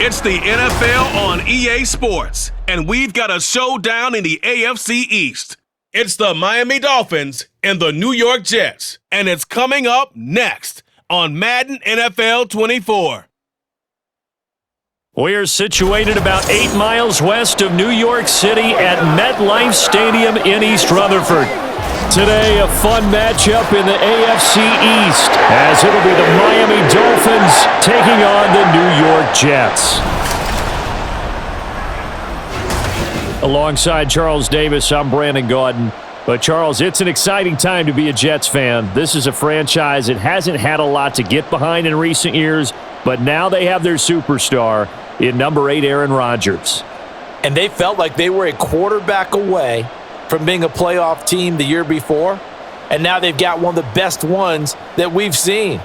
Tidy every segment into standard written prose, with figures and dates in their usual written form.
It's the NFL on EA Sports, and we've got a showdown in the AFC East. It's the Miami Dolphins and the New York Jets, and it's coming up next on Madden NFL 24. We're situated about 8 miles west of New York City at MetLife Stadium in East Rutherford. Today, a fun matchup in the AFC East, as it'll be the Miami Dolphins taking on the New York Jets. Alongside Charles Davis, I'm Brandon Gaudin. But, Charles, it's an exciting time to be a Jets fan. This is a franchise that hasn't had a lot to get behind in recent years, but now they have their superstar in number 8, Aaron Rodgers. And they felt like they were a quarterback away from being a playoff team the year before, and now they've got one of the best ones that we've seen.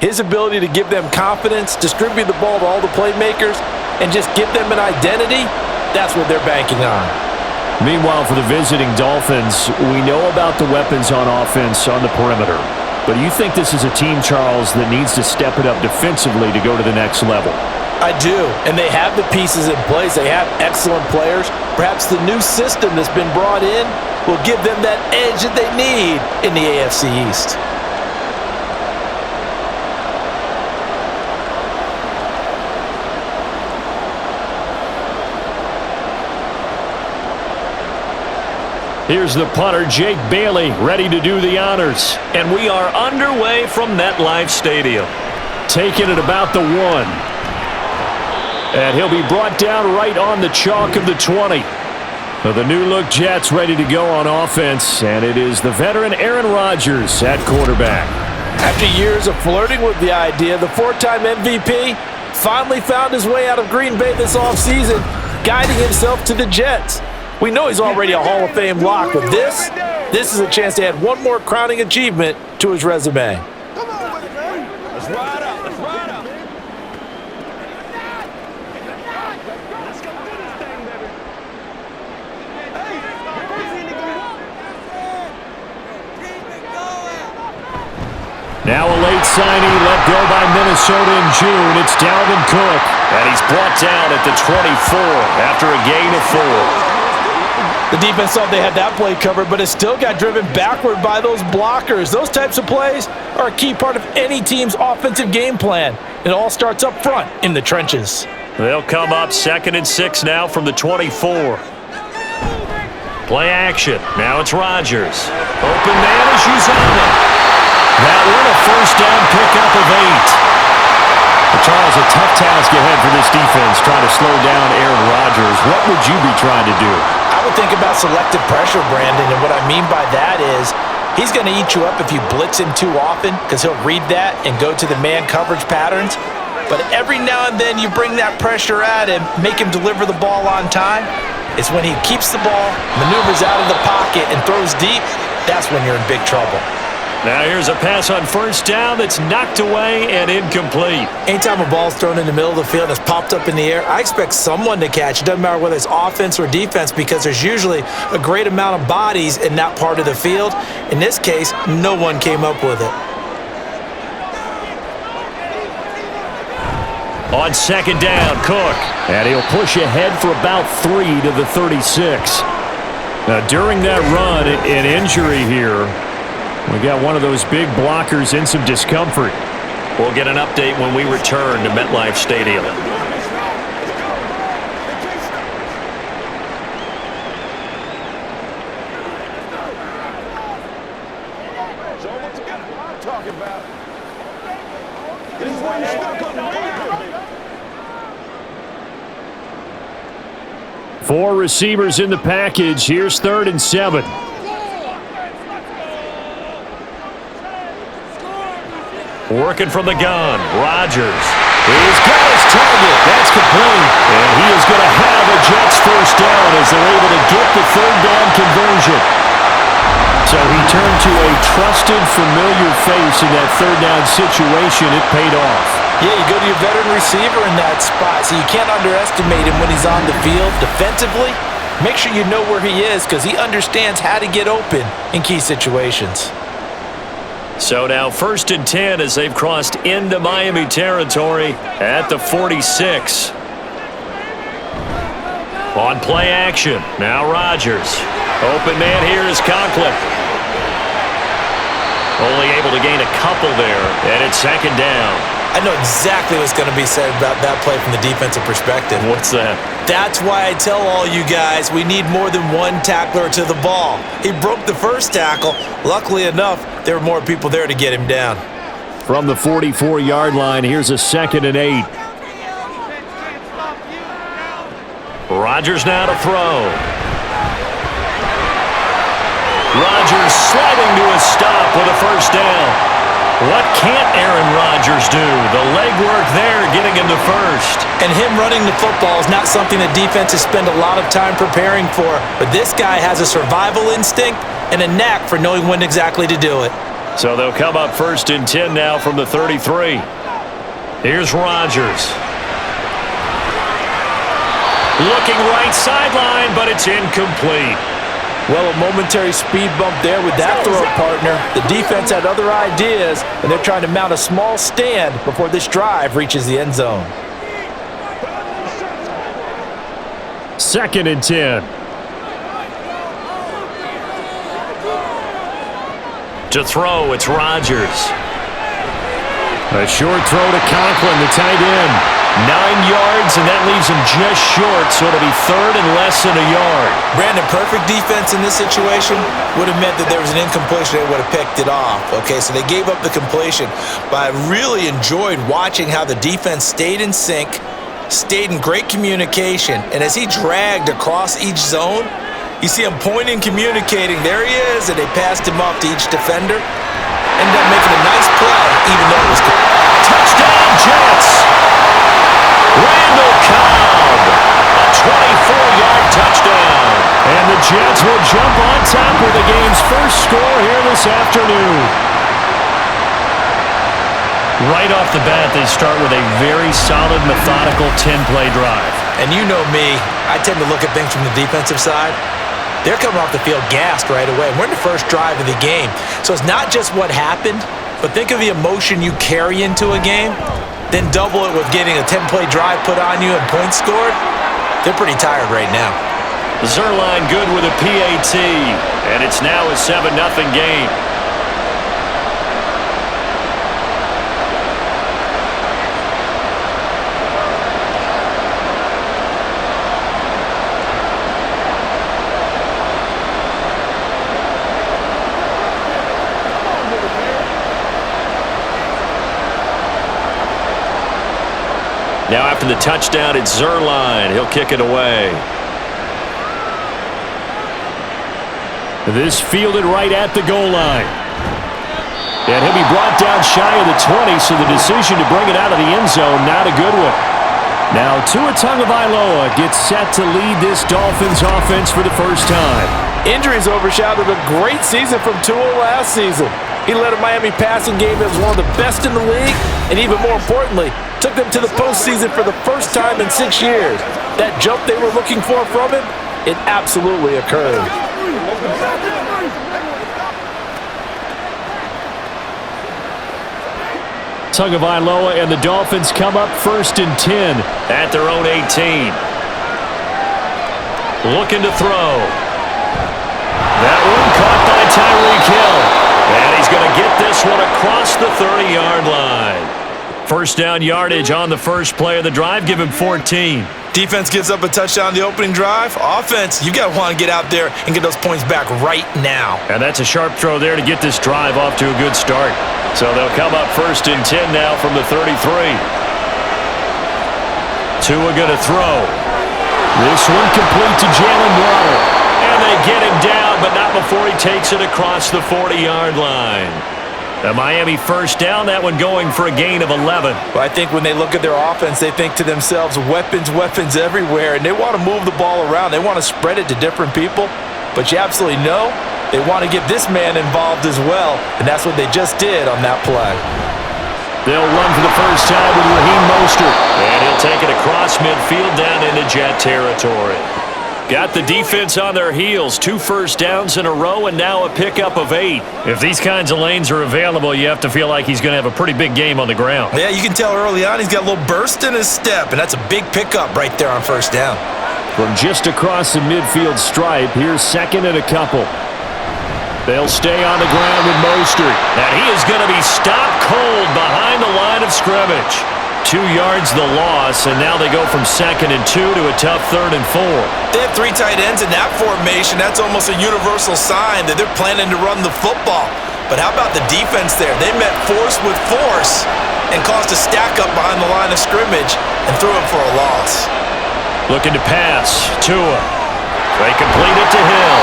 His ability to give them confidence, distribute the ball to all the playmakers, and just give them an identity, that's what they're banking on. Meanwhile, for the visiting Dolphins, we know about the weapons on offense on the perimeter. But do you think this is a team, Charles, that needs to step it up defensively to go to the next level? I do, and they have the pieces in place. They have excellent players. Perhaps the new system that's been brought in will give them that edge that they need in the AFC East. Here's the punter, Jake Bailey, ready to do the honors. And we are underway from MetLife Stadium. Taking it about the 1. And he'll be brought down right on the chalk of the 20. So the new-look Jets ready to go on offense, and it is the veteran Aaron Rodgers at quarterback. After years of flirting with the idea, the 4-time MVP finally found his way out of Green Bay this offseason, guiding himself to the Jets. We know he's already a Hall of Fame lock, but this is a chance to add one more crowning achievement to his resume. Come on with it, man. Let's ride up. Let's ride up. Let's go do this thing, baby. Now a late signing let go by Minnesota in June. It's Dalvin Cook. And he's brought down at the 24 after a gain of 4. The defense thought they had that play covered, but it still got driven backward by those blockers. Those types of plays are a key part of any team's offensive game plan. It all starts up front in the trenches. They'll come up 2nd and 6 now from the 24. Play action. Now it's Rodgers. Open man is Uzama. That one a first down pickup of 8. But Charles, a tough task ahead for this defense, trying to slow down Aaron Rodgers. What would you be trying to do? I would think about selective pressure, Brandon, and what I mean by that is he's going to eat you up if you blitz him too often because he'll read that and go to the man coverage patterns. But every now and then you bring that pressure at him, make him deliver the ball on time. It's when he keeps the ball, maneuvers out of the pocket, and throws deep, that's when you're in big trouble. Now here's a pass on first down that's knocked away and incomplete. Anytime a ball's thrown in the middle of the field and it's popped up in the air, I expect someone to catch. It doesn't matter whether it's offense or defense because there's usually a great amount of bodies in that part of the field. In this case, no one came up with it. On 2nd down, Cook. And he'll push ahead for about 3 to the 36. Now, during that run, an injury here. We got one of those big blockers in some discomfort. We'll get an update when we return to MetLife Stadium. So what you got? I'm talking about. This is why you stuck on the 4 receivers in the package. Here's 3rd and 7. Working from the gun, Rodgers. He's got his target. That's complete. And he is going to have a Jets first down as they're able to get the 3rd down conversion. So he turned to a trusted, familiar face in that 3rd down situation. It paid off. Yeah, you go to your veteran receiver in that spot, so you can't underestimate him when he's on the field defensively. Make sure you know where he is because he understands how to get open in key situations. So now 1st and 10 as they've crossed into Miami territory at the 46. On play action, now Rodgers. Open man here is Conklin. Only able to gain a couple there, and it's second down. I know exactly what's going to be said about that play from the defensive perspective. What's that? That's why I tell all you guys we need more than one tackler to the ball. He broke the first tackle. Luckily enough, there were more people there to get him down. From the 44-yard line, here's a 2nd and 8. Rodgers now to throw. Rodgers sliding to a stop with a first down. What can't Aaron Rodgers do? The legwork there getting him to first. And him running the football is not something that defenses spend a lot of time preparing for. But this guy has a survival instinct and a knack for knowing when exactly to do it. So they'll come up 1st and 10 now from the 33. Here's Rodgers. Looking right sideline, but it's incomplete. Well, a momentary speed bump there with that throw partner. The defense had other ideas, and they're trying to mount a small stand before this drive reaches the end zone. 2nd and 10. To throw, it's Rodgers. A short throw to Conklin, the tight end. 9 yards, and that leaves him just short, so it'll be 3rd and less than a yard. Brandon, perfect defense in this situation would have meant that there was an incompletion. They would have picked it off. Okay, so they gave up the completion. But I really enjoyed watching how the defense stayed in sync, stayed in great communication, and as he dragged across each zone, you see him pointing, communicating. There he is, and they passed him off to each defender. Ended up making a nice play, even though it was good. Touchdown, Jets! Randall Cobb, a 24-yard touchdown. And the Jets will jump on top with the game's first score here this afternoon. Right off the bat, they start with a very solid, methodical 10-play drive. And you know me, I tend to look at things from the defensive side. They're coming off the field gassed right away. We're in the first drive of the game. So it's not just what happened, but think of the emotion you carry into a game. Then double it with getting a 10-play drive put on you and points scored. They're pretty tired right now. Zerline good with a PAT, and it's now a 7-0 game. Now after the touchdown, it's Zerline. He'll kick it away. This fielded right at the goal line. And he'll be brought down shy of the 20, so the decision to bring it out of the end zone, not a good one. Now Tua Tagovailoa gets set to lead this Dolphins offense for the first time. Injuries overshadowed a great season from Tua last season. He led a Miami passing game that was one of the best in the league, and even more importantly, took them to the postseason for the first time in 6 years. That jump they were looking for from him, it absolutely occurred. Tagovailoa and the Dolphins come up 1st and 10. At their own 18. Looking to throw. That one caught by Tyreek Hill. And he's going to get this one across the 30-yard line. First down yardage on the first play of the drive. Give him 14. Defense gives up a touchdown on the opening drive. Offense, you got to want to get out there and get those points back right now. And that's a sharp throw there to get this drive off to a good start. So they'll come up 1st and 10 now from the 33. Tua going to throw. This one complete to Jalen Waddle. And they get him down, but not before he takes it across the 40-yard line. The Miami first down, that one going for a gain of 11. Well, I think when they look at their offense, they think to themselves, weapons, weapons everywhere, and they want to move the ball around. They want to spread it to different people, but you absolutely know they want to get this man involved as well, and that's what they just did on that play. They'll run for the first time with Raheem Mostert. And he'll take it across midfield down into Jet territory. Got the defense on their heels. 2 first downs in a row and now a pickup of 8. If these kinds of lanes are available, you have to feel like he's going to have a pretty big game on the ground. Yeah, you can tell early on he's got a little burst in his step, and that's a big pickup right there on first down. From just across the midfield stripe, here's second and a couple. They'll stay on the ground with Mostert. And he is going to be stopped cold behind the line of scrimmage. 2 yards the loss, and now they go from 2nd and 2 to a tough 3rd and 4. They have 3 tight ends in that formation. That's almost a universal sign that they're planning to run the football. But how about the defense there? They met force with force and caused a stack up behind the line of scrimmage and threw it for a loss. Looking to pass. Tua. They complete it to Hill.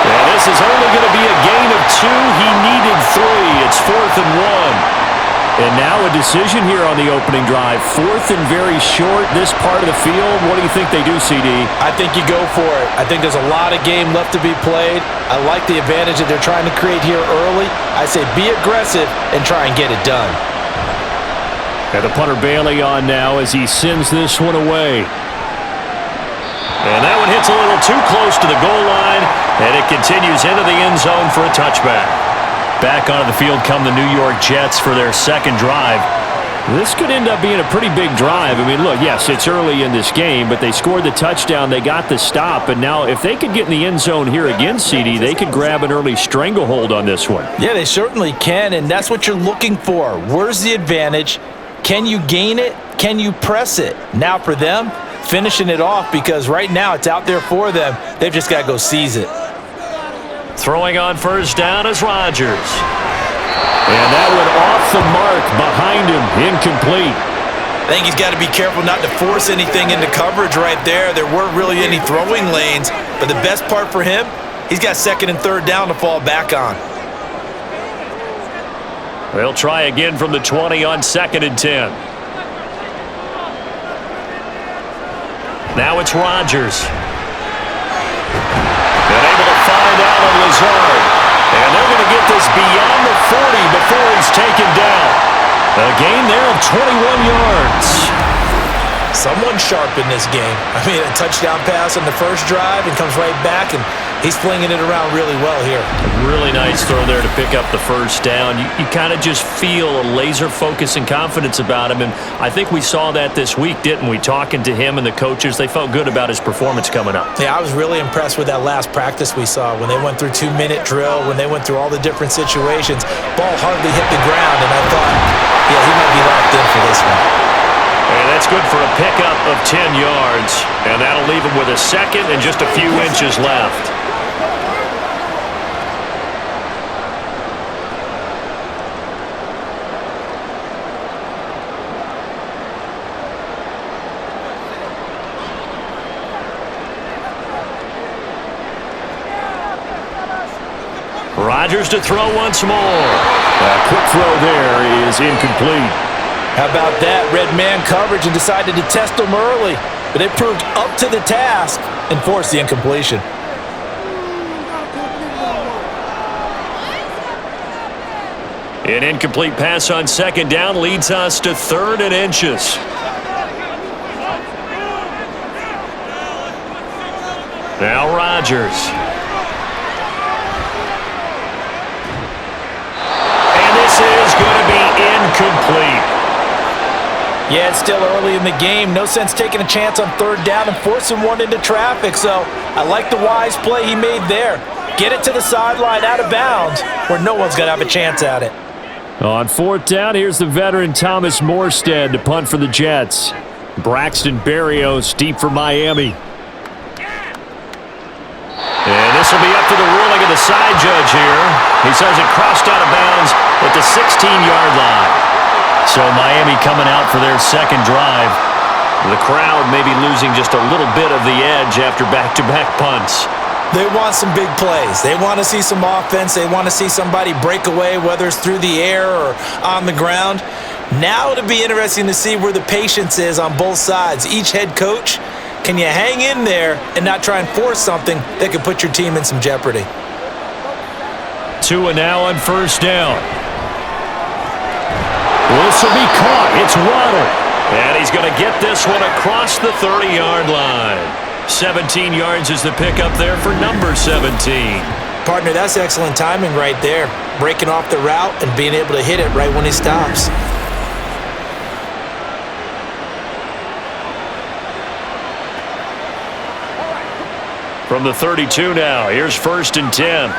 And this is only going to be a gain of 2. He needed 3. It's 4th and 1. And now a decision here on the opening drive. 4th and very short, this part of the field. What do you think they do, CD? I think you go for it. I think there's a lot of game left to be played. I like the advantage that they're trying to create here early. I say be aggressive and try and get it done. And the punter Bailey on now as he sends this one away. And that one hits a little too close to the goal line, and it continues into the end zone for a touchback. Back onto the field come the New York Jets for their second drive. This could end up being a pretty big drive. I mean, look, yes, it's early in this game, but they scored the touchdown. They got the stop. And now if they could get in the end zone here again, CD, they could grab an early stranglehold on this one. Yeah, they certainly can, and that's what you're looking for. Where's the advantage? Can you gain it? Can you press it? Now for them, finishing it off, because right now it's out there for them. They've just got to go seize it. Throwing on first down is Rodgers. And that one off the mark behind him, incomplete. I think he's got to be careful not to force anything into coverage right there. There weren't really any throwing lanes, but the best part for him, he's got 2nd and 3rd down to fall back on. They'll try again from the 20 on 2nd and 10. Now it's Rodgers. And able to find out on Lazard. And they're going to get this beyond the 40 before he's taken down. A gain there of 21 yards. Someone sharp in this game. I mean, a touchdown pass on the first drive and comes right back, and he's flinging it around really well here. Really nice throw there to pick up the first down. You kind of just feel a laser focus and confidence about him, and I think we saw that this week, didn't we? Talking to him and the coaches, they felt good about his performance coming up. Yeah, I was really impressed with that last practice we saw when they went through 2-minute drill, when they went through all the different situations. Ball hardly hit the ground, and I thought, yeah, he might be locked in for this one. And that's good for a pickup of 10 yards. And that'll leave him with a second and just a few inches left. Rodgers to throw once more. A quick throw there is incomplete. How about that? Red man coverage and decided to test them early. But it proved up to the task and forced the incompletion. An incomplete pass on 2nd down leads us to 3rd and inches. Now Rodgers. And this is going to be incomplete. Yeah, it's still early in the game. No sense taking a chance on 3rd down and forcing one into traffic. So I like the wise play he made there. Get it to the sideline out of bounds where no one's going to have a chance at it. On 4th down, here's the veteran Thomas Morstead to punt for the Jets. Braxton Berrios deep for Miami. And this will be up to the ruling of the side judge here. He says it crossed out of bounds at the 16-yard line. So Miami coming out for their second drive. The crowd maybe losing just a little bit of the edge after back-to-back punts. They want some big plays. They want to see some offense. They want to see somebody break away, whether it's through the air or on the ground. Now it'll be interesting to see where the patience is on both sides. Each head coach, can you hang in there and not try and force something that could put your team in some jeopardy? Tua now on first down. This will be caught. It's Waddle. And he's going to get this one across the 30-yard line. 17 yards is the pickup there for number 17. Partner, that's excellent timing right there. Breaking off the route and being able to hit it right when he stops. From the 32 now, here's 1st and 10.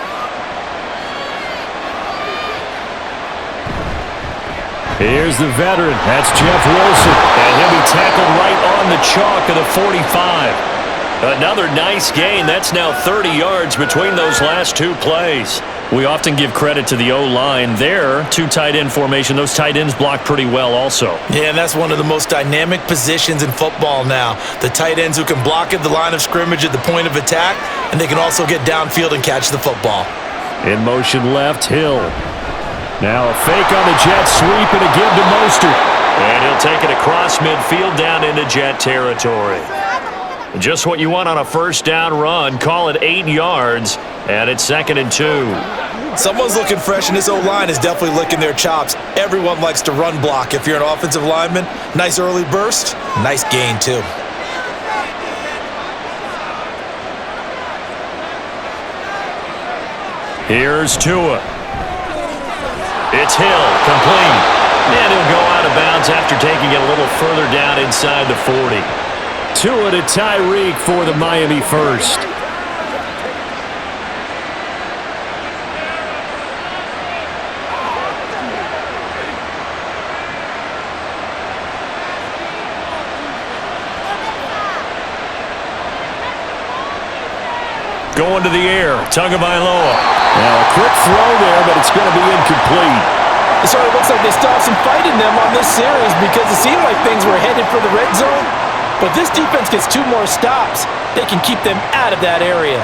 Here's the veteran. That's Jeff Wilson. And he'll be tackled right on the chalk of the 45. Another nice gain. That's now 30 yards between those last two plays. We often give credit to the O-line there. Two tight end formation. Those tight ends block pretty well also. Yeah, and that's one of the most dynamic positions in football now. The tight ends who can block at the line of scrimmage at the point of attack, and they can also get downfield and catch the football. In motion left, Hill. Now a fake on the jet sweep and a give to Mostert. And he'll take it across midfield down into jet territory. Just what you want on a first down run. Call it 8 yards, and it's 2nd and 2. Someone's looking fresh, and this O-line is definitely licking their chops. Everyone likes to run block. If you're an offensive lineman, nice early burst, nice gain too. Here's Tua. It's Hill, complete. And he'll go out of bounds after taking it a little further down inside the 40. Tua to Tyreek for the Miami first. Going to the air, Tagovailoa. Now a quick throw there, but it's going to be incomplete. It sort of looks like they still have some fight in them on this series because it seemed like things were headed for the red zone. But this defense gets 2 more stops. They can keep them out of that area.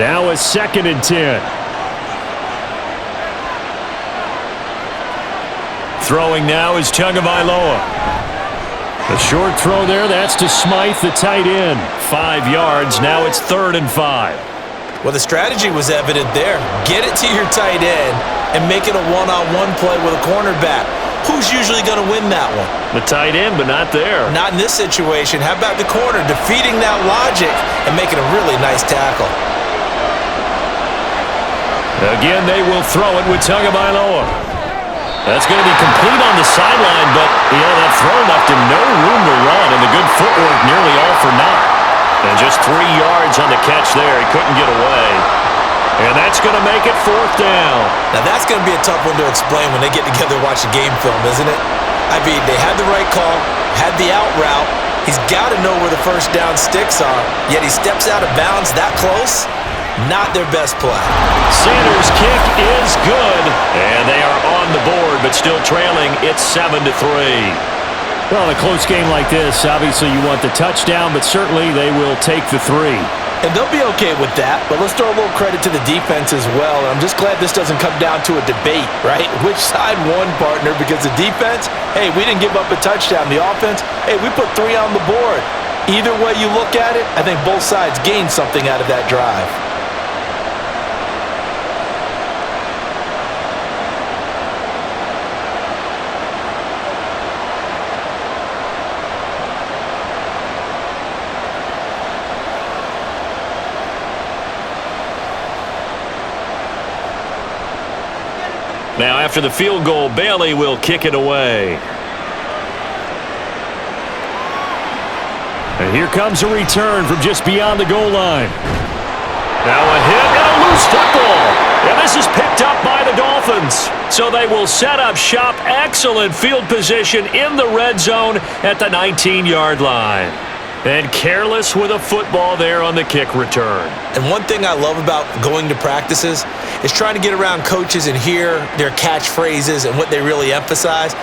Now a 2nd and 10. Throwing now is Tagovailoa. A short throw there, that's to Smythe, the tight end. 5 yards, now it's 3rd and 5. Well, the strategy was evident there. Get it to your tight end and make it a one-on-one play with a cornerback. Who's usually going to win that one? The tight end, but not there. Not in this situation. How about the corner defeating that logic and making a really nice tackle? Again, they will throw it with Tagovailoa. That's going to be complete on the sideline, but, that throw left him no room to run, and the good footwork nearly all for naught. And just 3 yards on the catch there. He couldn't get away. And that's going to make it 4th down. Now, that's going to be a tough one to explain when they get together and watch the game film, isn't it? I mean, they had the right call, had the out route. He's got to know where the first down sticks are, yet he steps out of bounds that close. Not their best play. Sanders' kick is good, and they are on the board, but still trailing. It's 7-3. Well, in a close game like this, obviously you want the touchdown, but certainly they will take the 3. And they'll be okay with that, but let's throw a little credit to the defense as well. And I'm just glad this doesn't come down to a debate, right? Which side won, partner? Because the defense, hey, we didn't give up a touchdown. The offense, hey, we put 3 on the board. Either way you look at it, I think both sides gained something out of that drive. Now, after the field goal, Bailey will kick it away. And here comes a return from just beyond the goal line. Now a hit and a loose football. And this is picked up by the Dolphins. So they will set up shop. Excellent field position in the red zone at the 19-yard line. And careless with a football there on the kick return. And one thing I love about going to practices is trying to get around coaches and hear their catchphrases and what they really emphasize.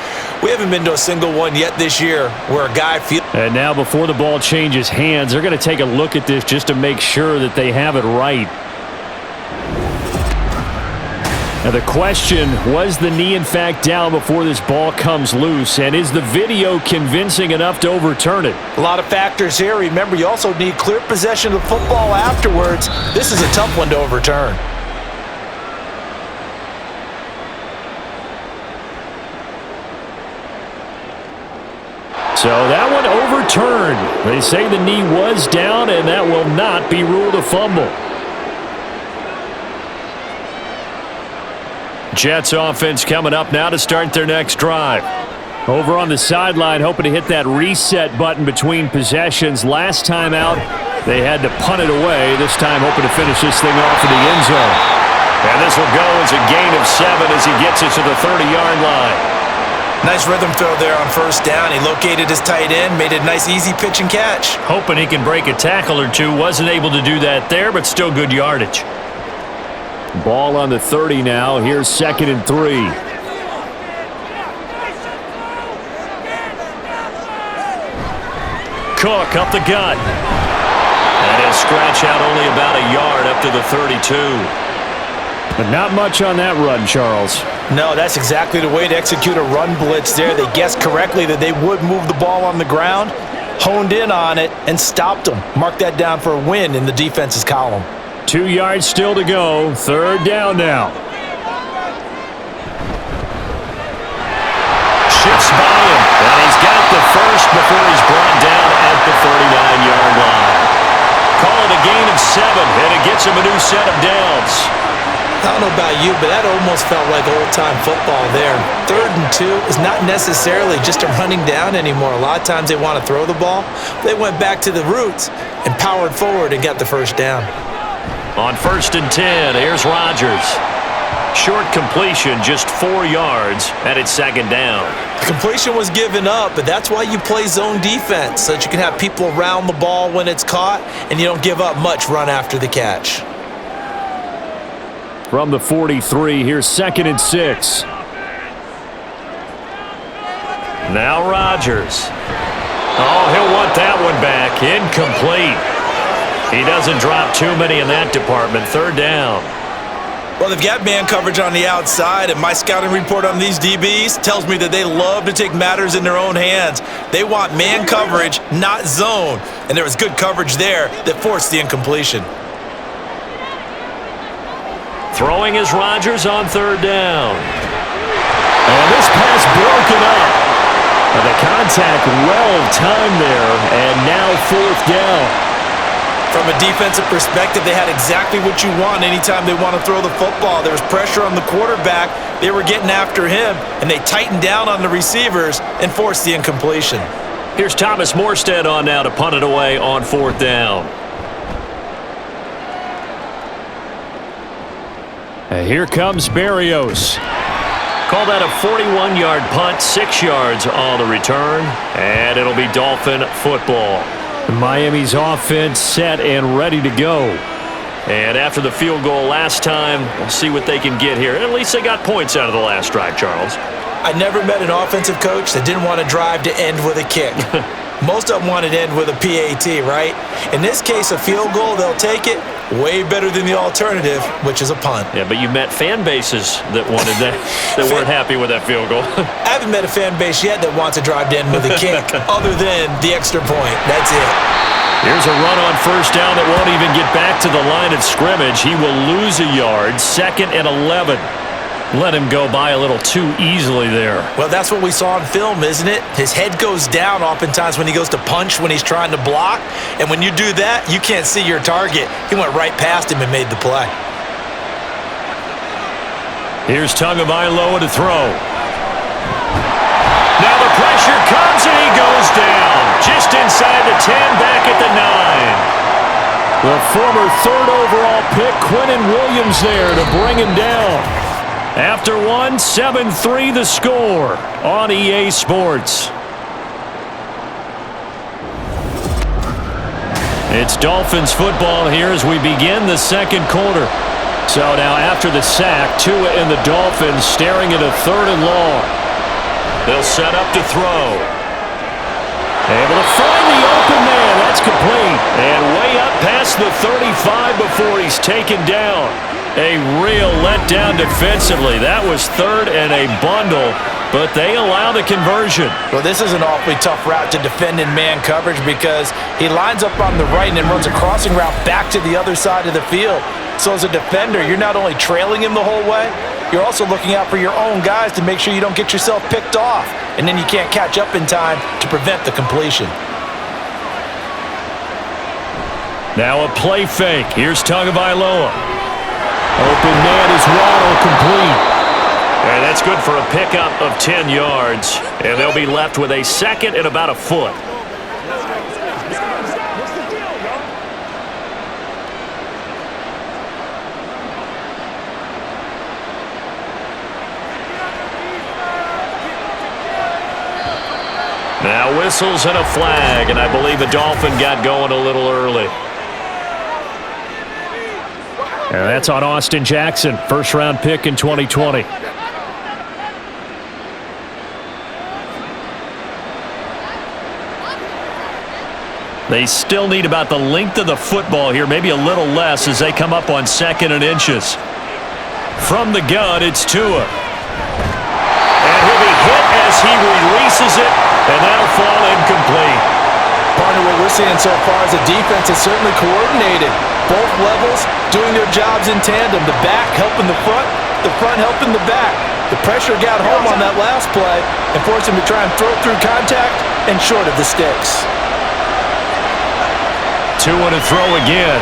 We haven't been to a single one yet this year where a guy feels... And now before the ball changes hands, they're going to take a look at this just to make sure that they have it right. Now the question, was the knee in fact down before this ball comes loose? And is the video convincing enough to overturn it? A lot of factors here. Remember, you also need clear possession of the football afterwards. This is a tough one to overturn. So that one overturned. They say the knee was down, and that will not be ruled a fumble. Jets offense coming up now to start their next drive. Over on the sideline, hoping to hit that reset button between possessions. Last time out, they had to punt it away. This time, hoping to finish this thing off in the end zone. And this will go as a gain of 7 as he gets it to the 30-yard line. Nice rhythm throw there on first down. He located his tight end, made a nice easy pitch and catch. Hoping he can break a tackle or two. Wasn't able to do that there, but still good yardage. Ball on the 30 now. Here's 2nd and 3. Cook up the gut. And he'll scratch out only about a yard up to the 32. But not much on that run, Charles. No, that's exactly the way to execute a run blitz there. They guessed correctly that they would move the ball on the ground, honed in on it, and stopped them. Mark that down for a win in the defense's column. 2 yards still to go. 3rd down now. Shifts by him, and he's got the first before he's brought down at the 39-yard line. Call it a gain of 7, and it gets him a new set of downs. I don't know about you, but that almost felt like old-time football there. 3rd and 2 is not necessarily just a running down anymore. A lot of times they want to throw the ball. They went back to the roots and powered forward and got the first down. On 1st and 10, here's Rodgers. Short completion, just 4 yards, and it's 2nd down. The completion was given up, but that's why you play zone defense, so that you can have people around the ball when it's caught, and you don't give up much run after the catch. From the 43, here's 2nd and 6. Now Rodgers. Oh, he'll want that one back. Incomplete. He doesn't drop too many in that department. 3rd down. Well, they've got man coverage on the outside, and my scouting report on these DBs tells me that they love to take matters in their own hands. They want man coverage, not zone, and there was good coverage there that forced the incompletion. Throwing is Rodgers on 3rd down. And this pass broken up. And the contact well timed there, and now 4th down. From a defensive perspective, they had exactly what you want anytime they want to throw the football. There was pressure on the quarterback. They were getting after him, and they tightened down on the receivers and forced the incompletion. Here's Thomas Morstead on now to punt it away on 4th down. And here comes Berrios. Call that a 41-yard punt, 6 yards on the return, and it'll be Dolphin football. Miami's offense set and ready to go. And after the field goal last time, we'll see what they can get here. At least they got points out of the last drive, Charles. I never met an offensive coach that didn't want to drive to end with a kick. Most of them wanted to end with a PAT, right? In this case, a field goal, they'll take it. Way better than the alternative, which is a punt. Yeah, but you met fan bases that wanted that, that weren't happy with that field goal. I haven't met a fan base yet that wants to drive to end with a kick, other than the extra point. That's it. Here's a run on 1st down that won't even get back to the line of scrimmage. He will lose a yard, 2nd and 11. Let him go by a little too easily there. Well, that's what we saw on film, isn't it? His head goes down oftentimes when he goes to punch, when he's trying to block. And when you do that, you can't see your target. He went right past him and made the play. Here's Tagovailoa to throw. Now the pressure comes and he goes down. Just inside the 10, back at the 9. The former 3rd overall pick, Quentin Williams, there to bring him down. After one, 7-3 the score on EA Sports. It's Dolphins football here as we begin the 2nd quarter. So now after the sack, Tua and the Dolphins staring at a 3rd and long. They'll set up to throw. Able to find the open man. That's complete. And way up past the 35 before he's taken down. A real letdown defensively. That was 3rd and a bundle, but they allow the conversion. Well, this is an awfully tough route to defend in man coverage because he lines up on the right and then runs a crossing route back to the other side of the field. So as a defender, you're not only trailing him the whole way, you're also looking out for your own guys to make sure you don't get yourself picked off. And then you can't catch up in time to prevent the completion. Now a play fake. Here's Tagovailoa. Open man is Waddle, complete. And that's good for a pickup of 10 yards. And they'll be left with a second and about a foot. Now whistles and a flag, and I believe the Dolphin got going a little early. And that's on Austin Jackson, first-round pick in 2020. They still need about the length of the football here, maybe a little less as they come up on 2nd and inches. From the gun, it's Tua. And he'll be hit as he releases it, and that'll fall incomplete. Partner, what we're seeing so far is the defense is certainly coordinated. Both levels doing their jobs in tandem. The back helping the front helping the back. The pressure got home on that last play and forced him to try and throw through contact and short of the sticks. Tua to throw again.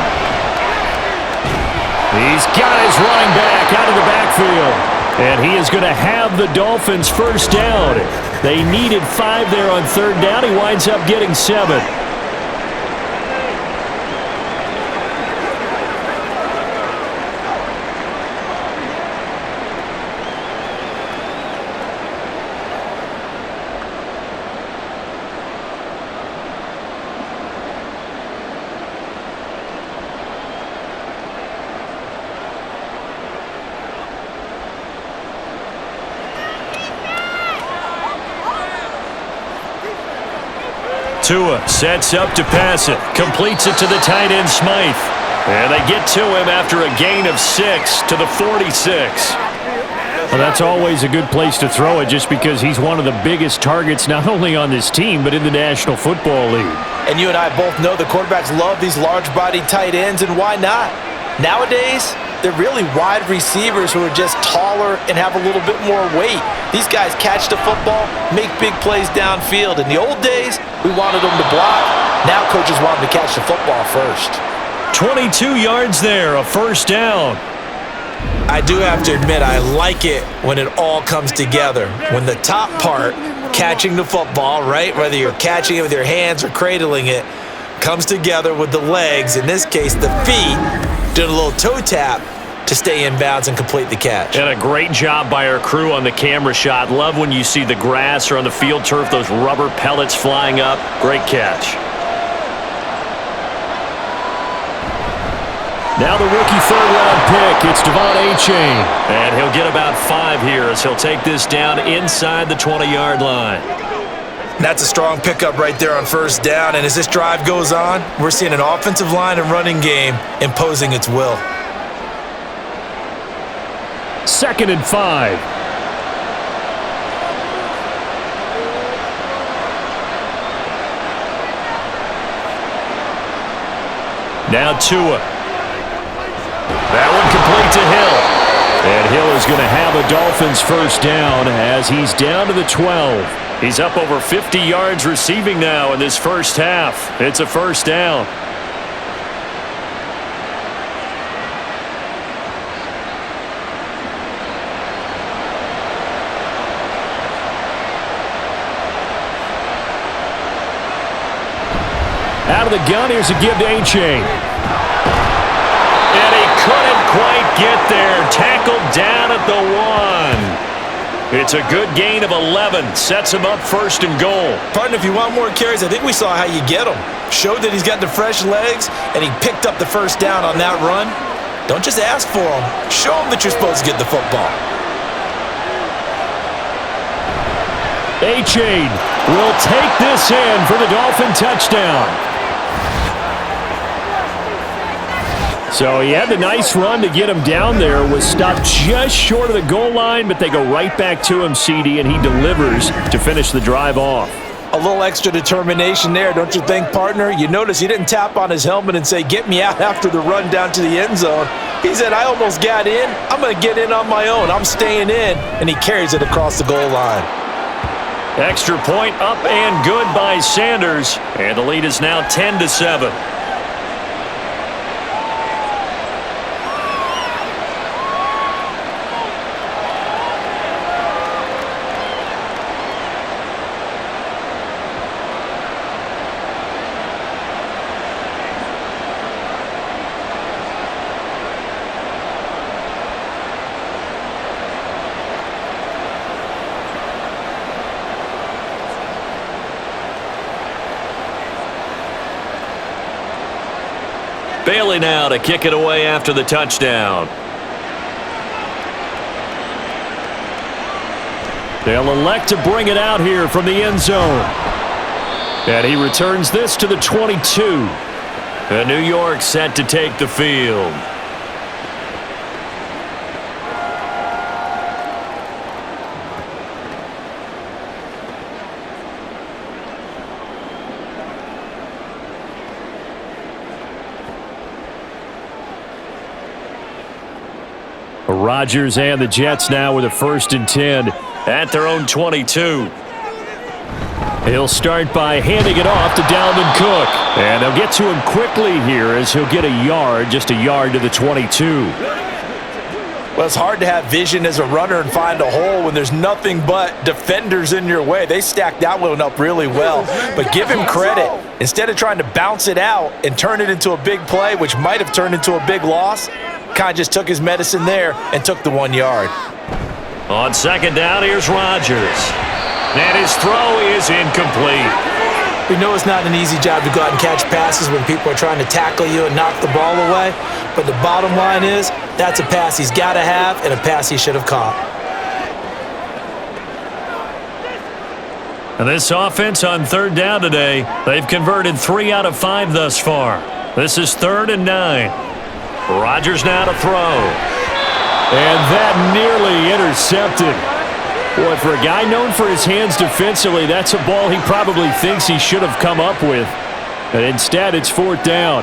He's got his running back out of the backfield. And he is going to have the Dolphins first down. They needed 5 there on 3rd down. He winds up getting 7. Tua sets up to pass it. Completes it to the tight end, Smythe. And they get to him after a gain of 6 to the 46. Well, that's always a good place to throw it just because he's one of the biggest targets not only on this team but in the National Football League. And you and I both know the quarterbacks love these large-bodied tight ends, and why not? Nowadays, they're really wide receivers who are just taller and have a little bit more weight. These guys catch the football, make big plays downfield. In the old days, we wanted them to block. Now coaches want them to catch the football first. 22 yards there, a first down. I do have to admit, I like it when it all comes together. When the top part, catching the football, right, whether you're catching it with your hands or cradling it, comes together with the legs, in this case the feet, doing a little toe tap to stay in bounds and complete the catch. And a great job by our crew on the camera shot. Love when you see the grass or on the field turf, those rubber pellets flying up. Great catch. Now the rookie 3rd-round pick, it's Devon Achane. And he'll get about 5 here as he'll take this down inside the 20-yard line. That's a strong pickup right there on 1st down, and as this drive goes on, we're seeing an offensive line and running game imposing its will. 2nd and 5. Now Tua. That one complete to Hill. And Hill is going to have a Dolphins first down as he's down to the 12. He's up over 50 yards receiving now in this first half. It's a first down. Out of the gun, here's a give to Achane. And he couldn't quite get there. Tackled down at the 1. It's a good gain of 11. Sets him up 1st and goal. Partner, if you want more carries, I think we saw how you get them. Showed that he's got the fresh legs, and he picked up the first down on that run. Don't just ask for them. Show them that you're supposed to get the football. Achane will take this in for the Dolphin touchdown. So he had the nice run to get him down there, was stopped just short of the goal line, but they go right back to him, CD, and he delivers to finish the drive off. A little extra determination there, don't you think, partner? You notice he didn't tap on his helmet and say, get me out after the run down to the end zone. He said, I almost got in. I'm going to get in on my own. I'm staying in. And he carries it across the goal line. Extra point up and good by Sanders. And the lead is now 10-7. Bailey now to kick it away after the touchdown. They'll elect to bring it out here from the end zone. And he returns this to the 22. And New York set to take the field. Rodgers and the Jets now with a 1st and 10. At their own 22. He'll start by handing it off to Dalvin Cook. And they'll get to him quickly here as he'll get a yard, just a yard to the 22. Well, it's hard to have vision as a runner and find a hole when there's nothing but defenders in your way. They stacked that one up really well. But give him credit. Instead of trying to bounce it out and turn it into a big play, which might have turned into a big loss, kind of just took his medicine there and took the 1 yard. On 2nd down, here's Rodgers. And his throw is incomplete. We know it's not an easy job to go out and catch passes when people are trying to tackle you and knock the ball away. But the bottom line is, that's a pass he's got to have and a pass he should have caught. And this offense on 3rd down today, they've converted 3 out of 5 thus far. This is 3rd and 9. Rodgers now to throw. And that nearly intercepted. Boy, for a guy known for his hands defensively, that's a ball he probably thinks he should have come up with. But instead, it's 4th down.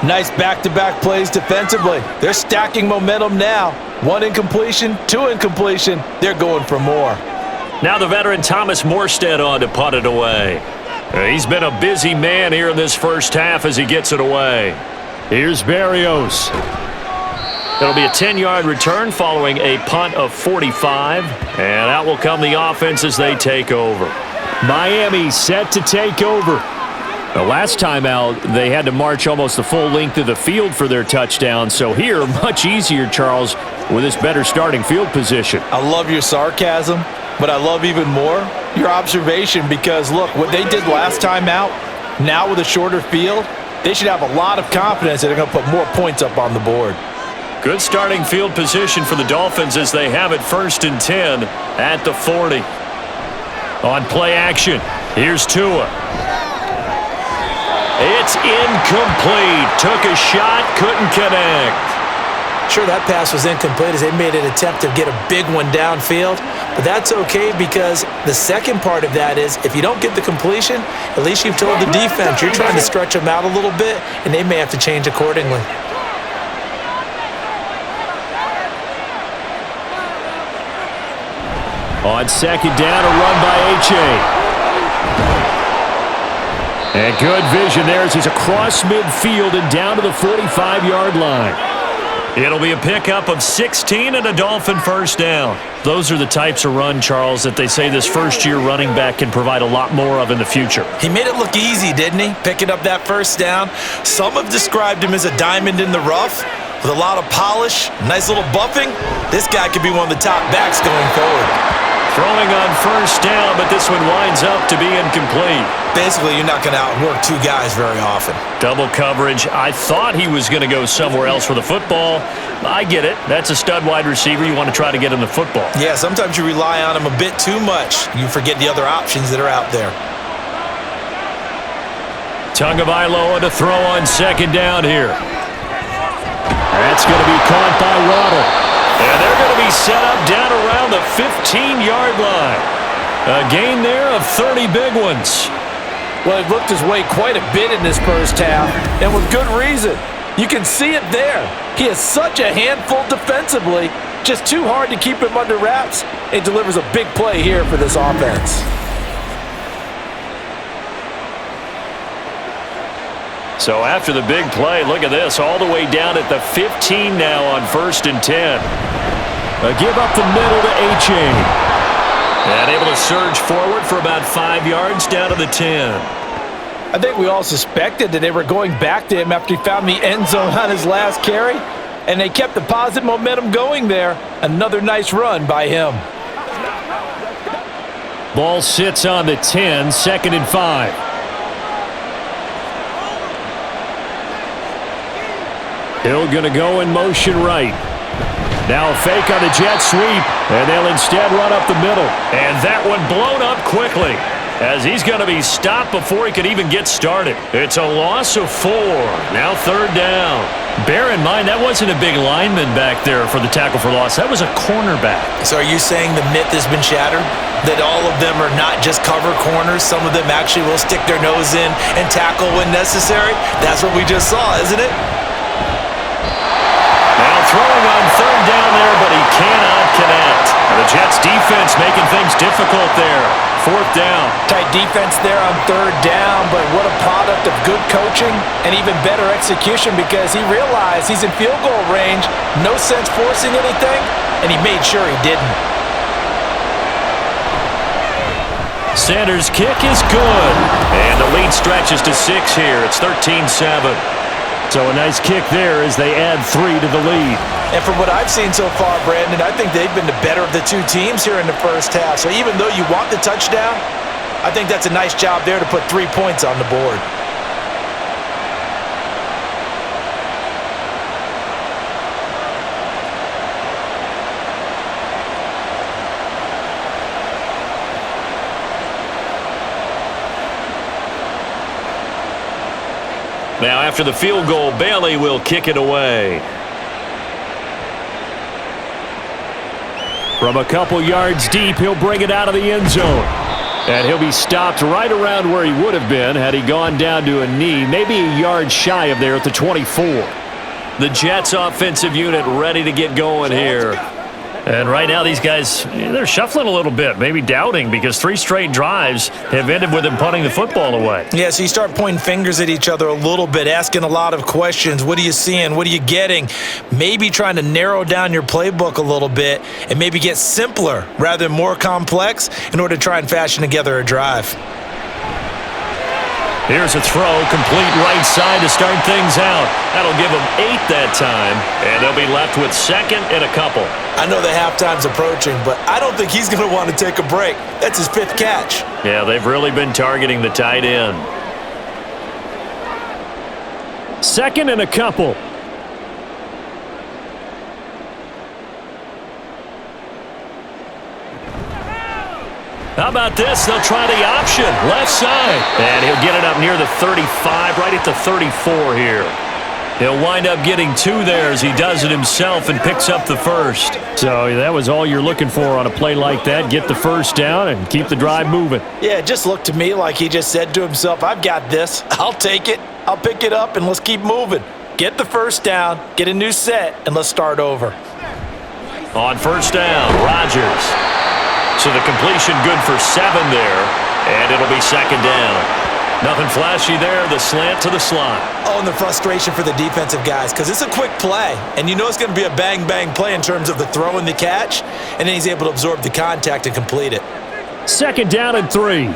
Nice back-to-back plays defensively. They're stacking momentum now. 1 incompletion, 2 incompletion. They're going for more. Now the veteran Thomas Morstead on to punt it away. He's been a busy man here in this first half as he gets it away. Here's Berrios. It'll be a 10-yard return following a punt of 45. And out will come the offense as they take over. Miami set to take over. The last time out, they had to march almost the full length of the field for their touchdown. So here, much easier, Charles, with this better starting field position. I love your sarcasm, but I love even more your observation because, look, what they did last time out, now with a shorter field, they should have a lot of confidence that they're going to put more points up on the board. Good starting field position for the Dolphins as they have it 1st and 10 at the 40. On play action, here's Tua. It's incomplete. Took a shot, couldn't connect. Sure, that pass was incomplete as they made an attempt to get a big one downfield, but that's okay because the second part of that is if you don't get the completion, at least you've told the defense you're trying to stretch them out a little bit, and they may have to change accordingly. On 2nd down, a run by H.A. And good vision there as he's across midfield and down to the 45-yard line. It'll be a pickup of 16 and a Dolphin 1st down. Those are the types of run, Charles, that they say this first-year running back can provide a lot more of in the future. He made it look easy, didn't he? Picking up that 1st down. Some have described him as a diamond in the rough with a lot of polish, nice little buffing. This guy could be one of the top backs going forward. Throwing on 1st down, but this one winds up to be incomplete. Basically, you're not going to outwork 2 guys very often. Double coverage. I thought he was going to go somewhere else for the football. I get it. That's a stud wide receiver. You want to try to get him the football. Yeah, sometimes you rely on him a bit too much. You forget the other options that are out there. Tagovailoa to throw on 2nd down here. That's going to be caught by Waddle. And they're going to be set up down around the 15-yard line. A gain there of 30 big ones. Well, he looked his way quite a bit in this first half, and with good reason. You can see it there. He is such a handful defensively, just too hard to keep him under wraps. It delivers a big play here for this offense. So after the big play, look at this, all the way down at the 15 now on 1st and 10. A give up the middle to H.A. And able to surge forward for about 5 yards down to the 10. I think we all suspected that they were going back to him after he found the end zone on his last carry, and they kept the positive momentum going there. Another nice run by him. Ball sits on the 10, 2nd and 5. Hill going to go in motion right. Now a fake on the jet sweep, and they'll instead run up the middle. And that one blown up quickly, as he's going to be stopped before he could even get started. It's a loss of 4. Now 3rd down. Bear in mind, that wasn't a big lineman back there for the tackle for loss. That was a cornerback. So are you saying the myth has been shattered? That all of them are not just cover corners? Some of them actually will stick their nose in and tackle when necessary? That's what we just saw, isn't it? Now throwing on 3rd down there, but he cannot connect. The Jets defense making things difficult there. 4th down. Tight defense there on 3rd down, but what a product of good coaching and even better execution, because he realized he's in field goal range. No sense forcing anything, and he made sure he didn't. Sanders' kick is good. And the lead stretches to 6 here. It's 13-7. So a nice kick there as they add 3 to the lead. And from what I've seen so far, Brandon, I think they've been the better of the two teams here in the first half. So even though you want the touchdown, I think that's a nice job there to put 3 points on the board. Now after the field goal, Bailey will kick it away. From a couple yards deep, he'll bring it out of the end zone. And he'll be stopped right around where he would have been had he gone down to a knee, maybe a yard shy of there at the 24. The Jets offensive unit ready to get going here. And right now these guys, they're shuffling a little bit, maybe doubting, because 3 straight drives have ended with them punting the football away. Yeah, so you start pointing fingers at each other a little bit, asking a lot of questions. What are you seeing? What are you getting? Maybe trying to narrow down your playbook a little bit and maybe get simpler rather than more complex in order to try and fashion together a drive. Here's a throw, complete right side to start things out. That'll give them 8 that time, and they'll be left with 2nd and a couple. I know the halftime's approaching, but I don't think he's going to want to take a break. That's his 5th catch. Yeah, they've really been targeting the tight end. 2nd and a couple. How about this? They'll try the option, left side. And he'll get it up near the 35, right at the 34 here. He'll wind up getting 2 there as he does it himself and picks up the 1st. So that was all you're looking for on a play like that. Get the 1st down and keep the drive moving. Yeah, it just looked to me like he just said to himself, I've got this. I'll take it. I'll pick it up, and let's keep moving. Get the 1st down, get a new set, and let's start over. On 1st down, Rodgers. So the completion good for 7 there, and it'll be 2nd down. Nothing flashy there, the slant to the slot. Oh, and the frustration for the defensive guys, because it's a quick play, and you know it's going to be a bang-bang play in terms of the throw and the catch, and then he's able to absorb the contact and complete it. 2nd down and 3.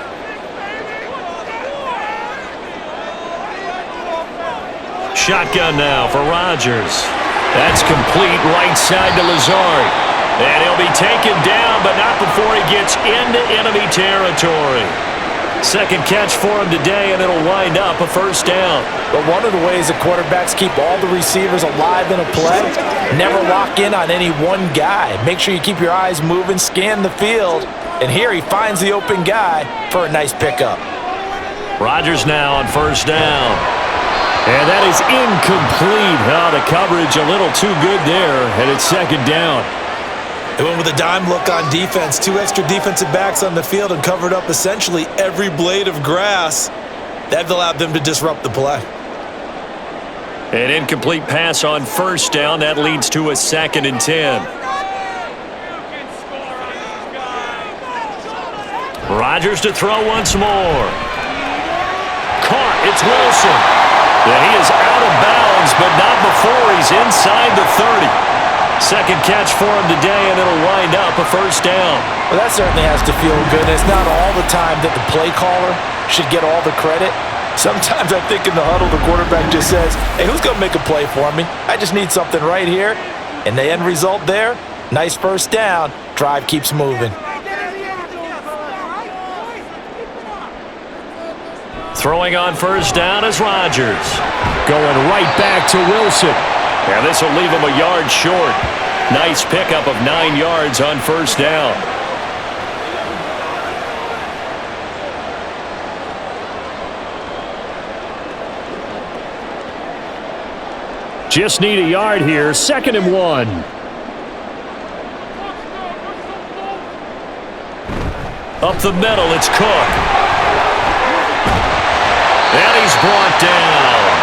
Shotgun now for Rodgers. That's complete right side to Lazard. And he'll be taken down, but not before he gets into enemy territory. 2nd catch for him today, and it'll wind up a 1st down. But one of the ways the quarterbacks keep all the receivers alive in a play, never lock in on any one guy. Make sure you keep your eyes moving, scan the field, and here he finds the open guy for a nice pickup. Rodgers now on 1st down. And that is incomplete. Oh, the coverage a little too good there, and it's 2nd down. They went with a dime look on defense. 2 extra defensive backs on the field and covered up essentially every blade of grass. That allowed them to disrupt the play. An incomplete pass on 1st down. That leads to a 2nd and 10. Rodgers to throw once more. Caught. It's Wilson. And he is out of bounds, but not before he's inside the 30. 2nd catch for him today, and it'll wind up a 1st down. Well, that certainly has to feel good. It's not all the time that the play caller should get all the credit. Sometimes I think in the huddle, the quarterback just says, hey, who's going to make a play for me? I just need something right here. And the end result there, nice 1st down. Drive keeps moving. Throwing on 1st down is Rodgers. Going right back to Wilson. And this will leave him a yard short. Nice pickup of 9 yards on first down. Just need a yard here. 2nd and 1. Up the middle, it's Cook. And he's brought down.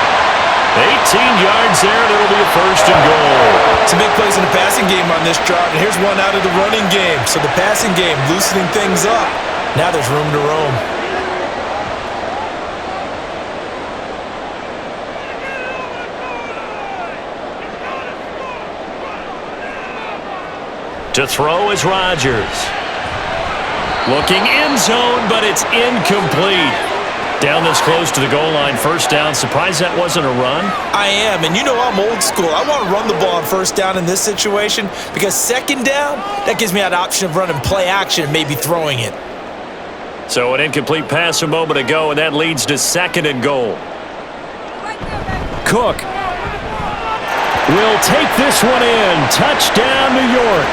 18 yards there, and it'll be a 1st and goal. Some big plays in the passing game on this drive, and here's one out of the running game. So the passing game loosening things up. Now there's room to roam. To throw is Rodgers. Looking end zone, but it's incomplete. Down this close to the goal line, 1st down. Surprised that wasn't a run? I am, and you know I'm old school. I want to run the ball on 1st down in this situation because 2nd down, that gives me that option of running play action and maybe throwing it. So an incomplete pass a moment ago, and that leads to 2nd and goal. Cook will take this one in. Touchdown, New York.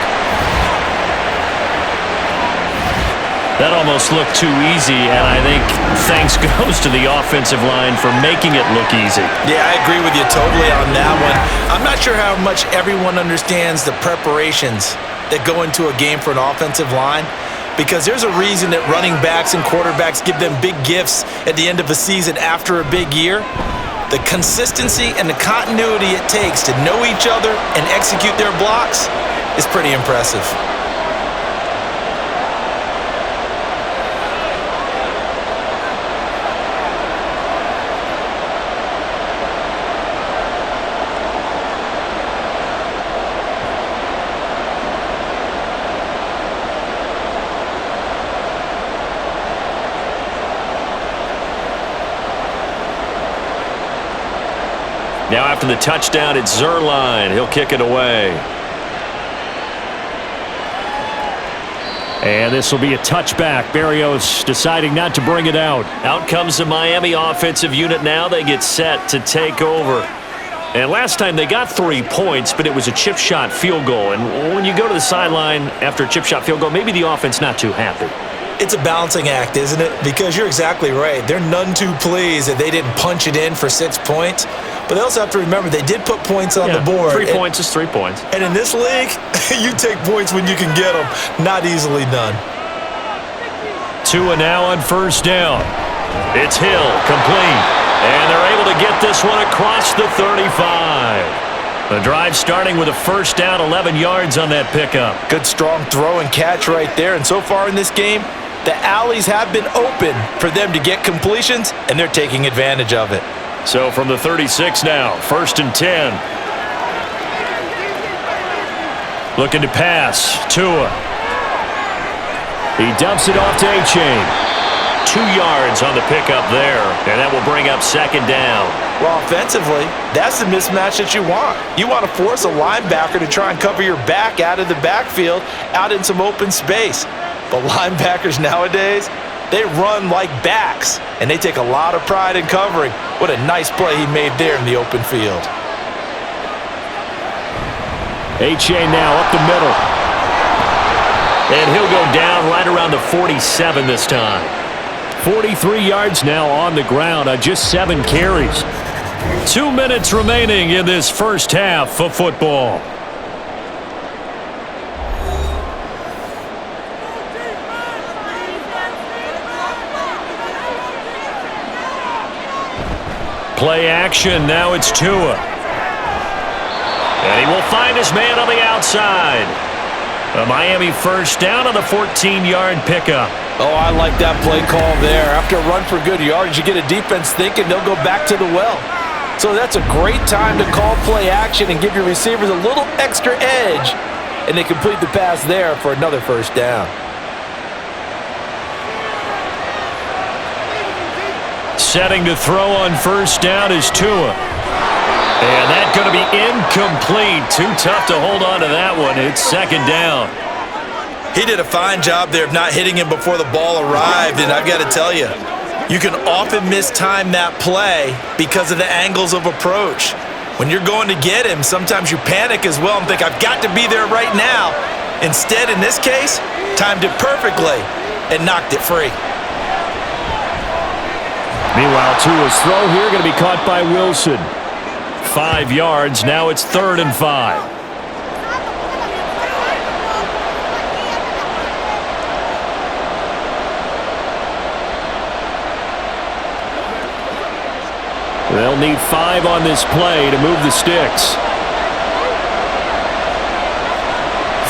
That almost looked too easy, and I think thanks goes to the offensive line for making it look easy. Yeah, I agree with you totally on that one. I'm not sure how much everyone understands the preparations that go into a game for an offensive line, because there's a reason that running backs and quarterbacks give them big gifts at the end of a season after a big year. The consistency and the continuity it takes to know each other and execute their blocks is pretty impressive. Now after the touchdown, it's Zerline. He'll kick it away. And this will be a touchback. Barrios deciding not to bring it out. Out comes the Miami offensive unit now. They get set to take over. And last time they got 3 points, but it was a chip shot field goal. And when you go to the sideline after a chip shot field goal, maybe the offense not too happy. It's a balancing act, isn't it? Because you're exactly right. They're none too pleased that they didn't punch it in for 6 points. But they also have to remember they did put points on the board. 3 points is 3 points. And in this league, you take points when you can get them. Not easily done. Tua now on first down. It's Hill, complete. And they're able to get this one across the 35. The drive starting with a first down, 11 yards on that pickup. Good strong throw and catch right there. And so far in this game, the alleys have been open for them to get completions, and they're taking advantage of it. So from the 36 now, 1st and 10. Looking to pass, Tua. He dumps it off to A-Chain. 2 yards on the pickup there, and that will bring up 2nd down. Well, offensively, that's the mismatch that you want. You want to force a linebacker to try and cover your back out of the backfield, out in some open space. But linebackers nowadays, they run like backs, and they take a lot of pride in covering. What a nice play he made there in the open field. A-Chain now up the middle. And he'll go down right around the 47 this time. 43 yards now on the ground on just 7 carries. 2 minutes remaining in this first half of football. Play action, now it's Tua. And he will find his man on the outside. A Miami first down on the 14-yard pickup. Oh, I like that play call there. After a run for good yards, you get a defense thinking they'll go back to the well. So that's a great time to call play action and give your receivers a little extra edge. And they complete the pass there for another first down. Setting to throw on first down is Tua. And that's going to be incomplete. Too tough to hold on to that one. It's 2nd down. He did a fine job there of not hitting him before the ball arrived, and I've got to tell you, you can often mistime that play because of the angles of approach. When you're going to get him, sometimes you panic as well and think, I've got to be there right now. Instead, in this case, timed it perfectly and knocked it free. Meanwhile, Tua's throw here going to be caught by Wilson. 5 yards. Now it's 3rd and 5. They'll need 5 on this play to move the sticks.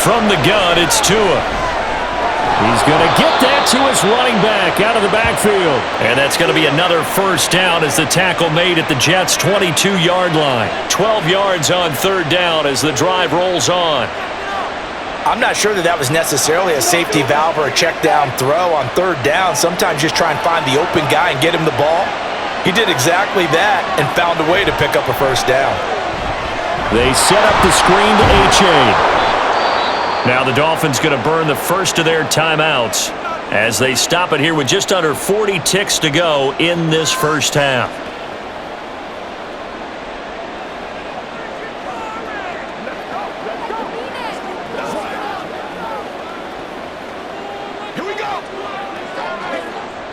From the gun, it's Tua. He's going to get that to his running back out of the backfield. And that's going to be another first down as the tackle made at the Jets' 22-yard line. 12 yards on 3rd down as the drive rolls on. I'm not sure that was necessarily a safety valve or a check down throw on 3rd down. Sometimes just try and find the open guy and get him the ball. He did exactly that and found a way to pick up a first down. They set up the screen to H.A. Now the Dolphins going to burn the first of their timeouts as they stop it here with just under 40 ticks to go in this first half. Here we go.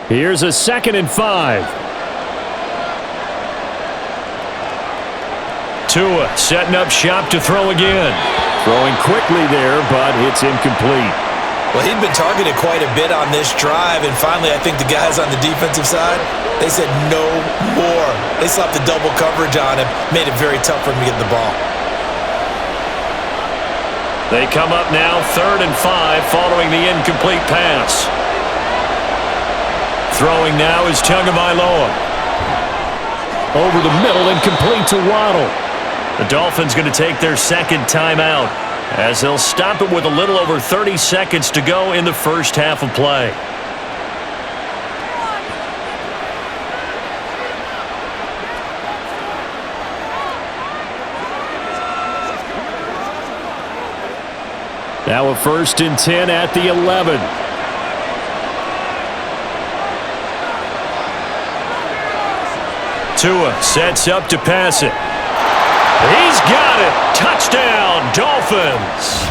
Here's a 2nd and 5. Tua setting up shop to throw again. Throwing quickly there, but it's incomplete. Well, he'd been targeted quite a bit on this drive, and finally I think the guys on the defensive side, they said no more. They slapped the double coverage on him, made it very tough for him to get the ball. They come up now 3rd and 5 following the incomplete pass. Throwing now is Tagovailoa. Over the middle and complete to Waddle. The Dolphins going to take their 2nd timeout as they'll stop it with a little over 30 seconds to go in the first half of play. Now a 1st and 10 at the 11. Tua sets up to pass it. He's got it. Touchdown, Dolphins.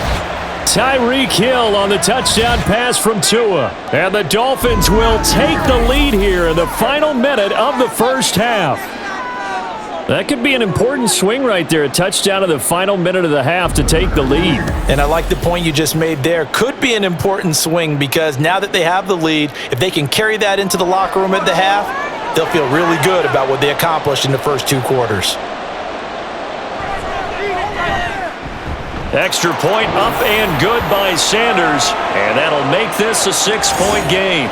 Tyreek Hill on the touchdown pass from Tua. And the Dolphins will take the lead here in the final minute of the first half. That could be an important swing right there. A touchdown in the final minute of the half to take the lead. And I like the point you just made there. Could be an important swing because now that they have the lead, if they can carry that into the locker room at the half, they'll feel really good about what they accomplished in the first 2 quarters. Extra point up and good by Sanders, and that'll make this a 6-point game.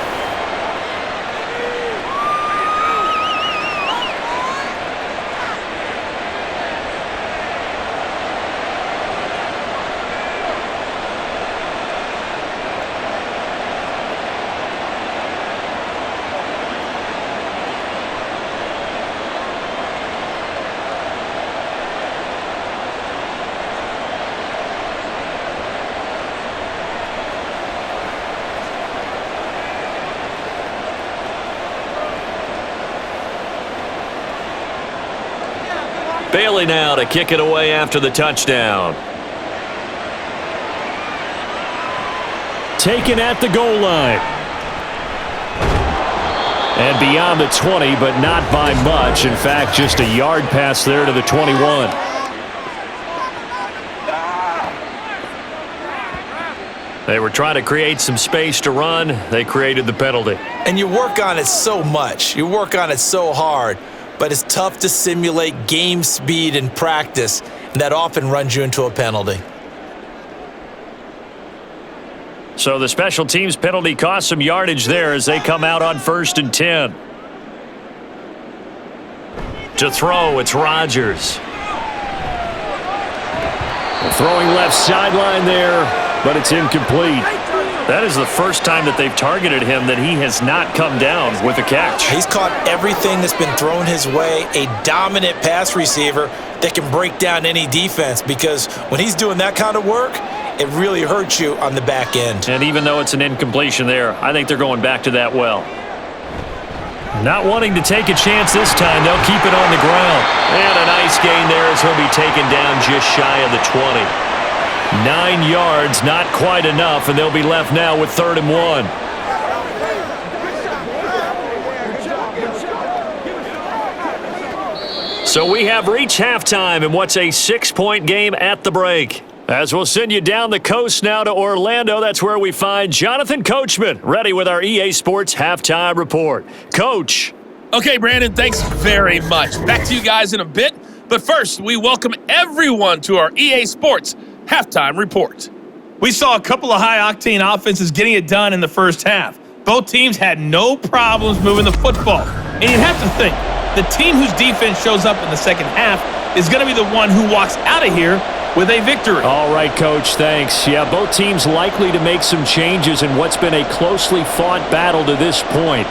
Bailey now to kick it away after the touchdown. Taken at the goal line. And beyond the 20, but not by much. In fact, just a yard pass there to the 21. They were trying to create some space to run. They created the penalty. And you work on it so much. You work on it so hard. But it's tough to simulate game speed in practice, and that often runs you into a penalty. So the special teams penalty cost some yardage there as they come out on 1st and 10. To throw, it's Rodgers. Throwing left sideline there, but it's incomplete. That is the first time that they've targeted him that he has not come down with a catch. He's caught everything that's been thrown his way, a dominant pass receiver that can break down any defense, because when he's doing that kind of work, it really hurts you on the back end. And even though it's an incompletion there, I think they're going back to that well. Not wanting to take a chance this time, they'll keep it on the ground. And a nice gain there as he'll be taken down just shy of the 20. 9 yards, not quite enough, and they'll be left now with 3rd and 1. So we have reached halftime in what's a 6-point game at the break. As we'll send you down the coast now to Orlando, that's where we find Jonathan Coachman, ready with our EA Sports Halftime Report. Coach. Okay, Brandon, thanks very much. Back to you guys in a bit. But first, we welcome everyone to our EA Sports Halftime Report. We saw a couple of high-octane offenses getting it done in the first half. Both teams had no problems moving the football. And you'd have to think, the team whose defense shows up in the second half is going to be the one who walks out of here with a victory. All right, Coach, thanks. Yeah, both teams likely to make some changes in what's been a closely fought battle to this point.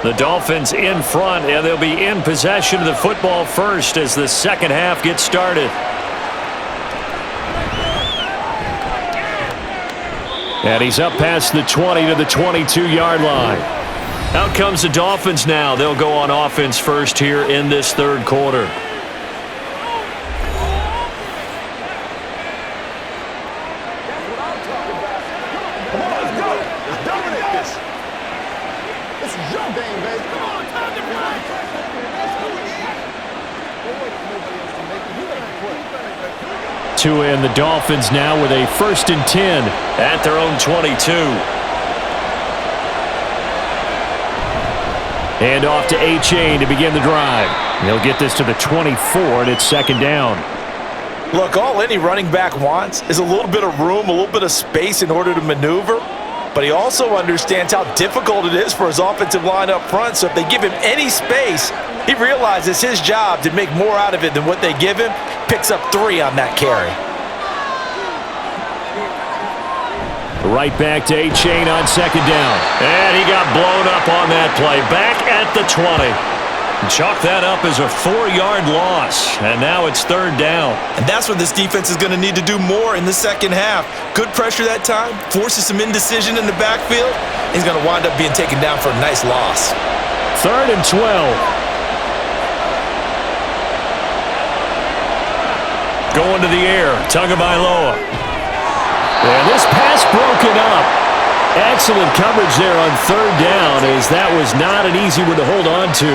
The Dolphins in front, and they'll be in possession of the football first as the second half gets started. And he's up past the 20 to the 22-yard line. Out comes the Dolphins now. They'll go on offense first here in this third quarter. Two in, the Dolphins now with a 1st and 10. At their own 22. And off to A-Chain to begin the drive. He'll get this to the 24, and it's 2nd down. Look, all any running back wants is a little bit of room, a little bit of space in order to maneuver. But he also understands how difficult it is for his offensive line up front. So if they give him any space, he realizes his job to make more out of it than what they give him. Picks up 3 on that carry. Right back to A-Chain on 2nd down. And he got blown up on that play. Back at the 20. Chalk that up as a 4-yard loss. And now it's 3rd down. And that's what this defense is going to need to do more in the second half. Good pressure that time. Forces some indecision in the backfield. He's going to wind up being taken down for a nice loss. 3rd and 12. Going to the air, Tagovailoa. And this pass broken up. Excellent coverage there on 3rd down, as that was not an easy one to hold on to.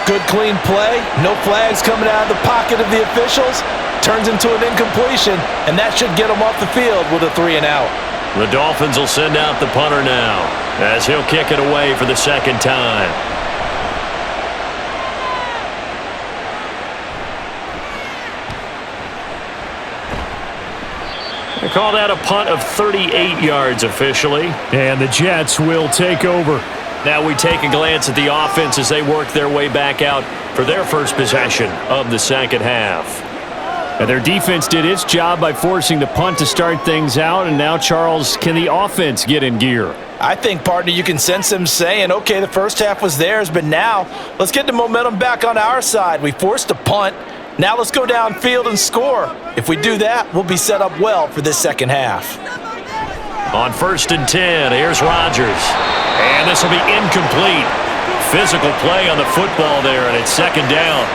Good clean play. No flags coming out of the pocket of the officials. Turns into an incompletion, and that should get him off the field with a 3 and out. The Dolphins will send out the punter now, as he'll kick it away for the 2nd time. They call that a punt of 38 yards officially. And the Jets will take over. Now we take a glance at the offense as they work their way back out for their first possession of the second half. And their defense did its job by forcing the punt to start things out. And now, Charles, can the offense get in gear? I think, partner, you can sense them saying, okay, the first half was theirs, but now let's get the momentum back on our side. We forced a punt. Now let's go downfield and score. If we do that, we'll be set up well for this second half. On 1st and 10, here's Rodgers. And this will be incomplete. Physical play on the football there, and it's 2nd down.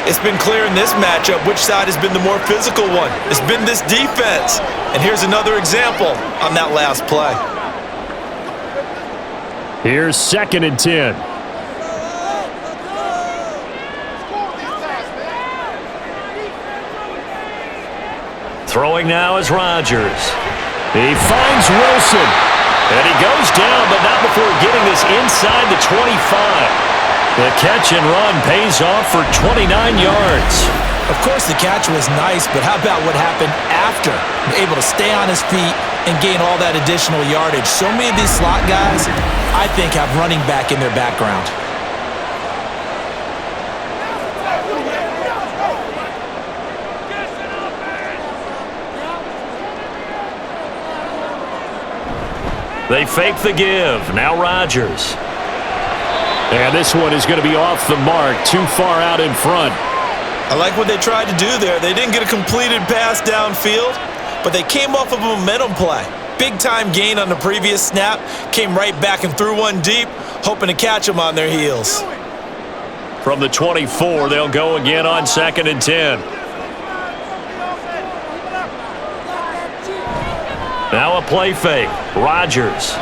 It's been clear in this matchup which side has been the more physical one. It's been this defense. And here's another example on that last play. Here's 2nd and 10. Throwing now is Rodgers. He finds Wilson. And he goes down, but not before getting this inside the 25. The catch and run pays off for 29 yards. Of course, the catch was nice, but how about what happened after? Able to stay on his feet and gain all that additional yardage. So many of these slot guys, I think, have running back in their background. They fake the give. Now Rodgers. And this one is going to be off the mark, too far out in front. I like what they tried to do there. They didn't get a completed pass downfield, but they came off of a momentum play. Big-time gain on the previous snap, came right back and threw one deep, hoping to catch them on their heels. From the 24, they'll go again on 2nd and 10. Now a play fake. Rodgers.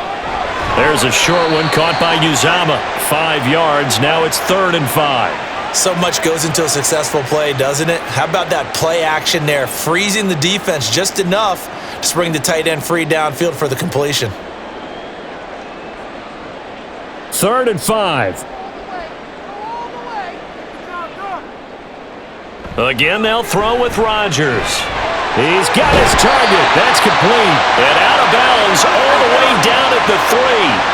There's a short one caught by Uzama. 5 yards. Now it's 3rd and 5. So much goes into a successful play, doesn't it? How about that play action there, freezing the defense just enough to bring the tight end free downfield for the completion. 3rd and 5. Again, they'll throw with Rodgers. He's got his target. That's complete. And out of bounds all the way down at the 3.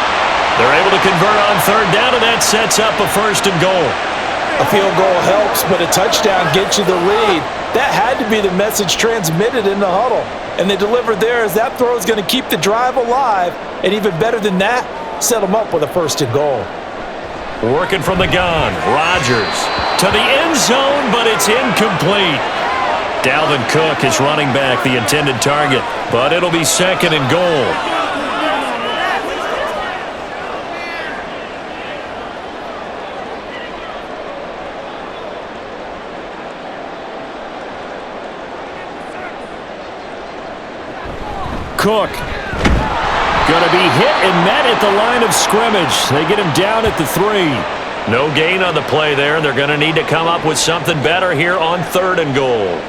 They're able to convert on 3rd down, and that sets up a 1st and goal. A field goal helps, but a touchdown gets you the lead. That had to be the message transmitted in the huddle. And they delivered there as that throw is going to keep the drive alive. And even better than that, set them up with a 1st and goal. Working from the gun. Rodgers to the end zone, but it's incomplete. Dalvin Cook is running back the intended target, but it'll be 2nd and goal. Cook. Going to be hit and met at the line of scrimmage. They get him down at the 3. No gain on the play there. They're going to need to come up with something better here on 3rd and goal.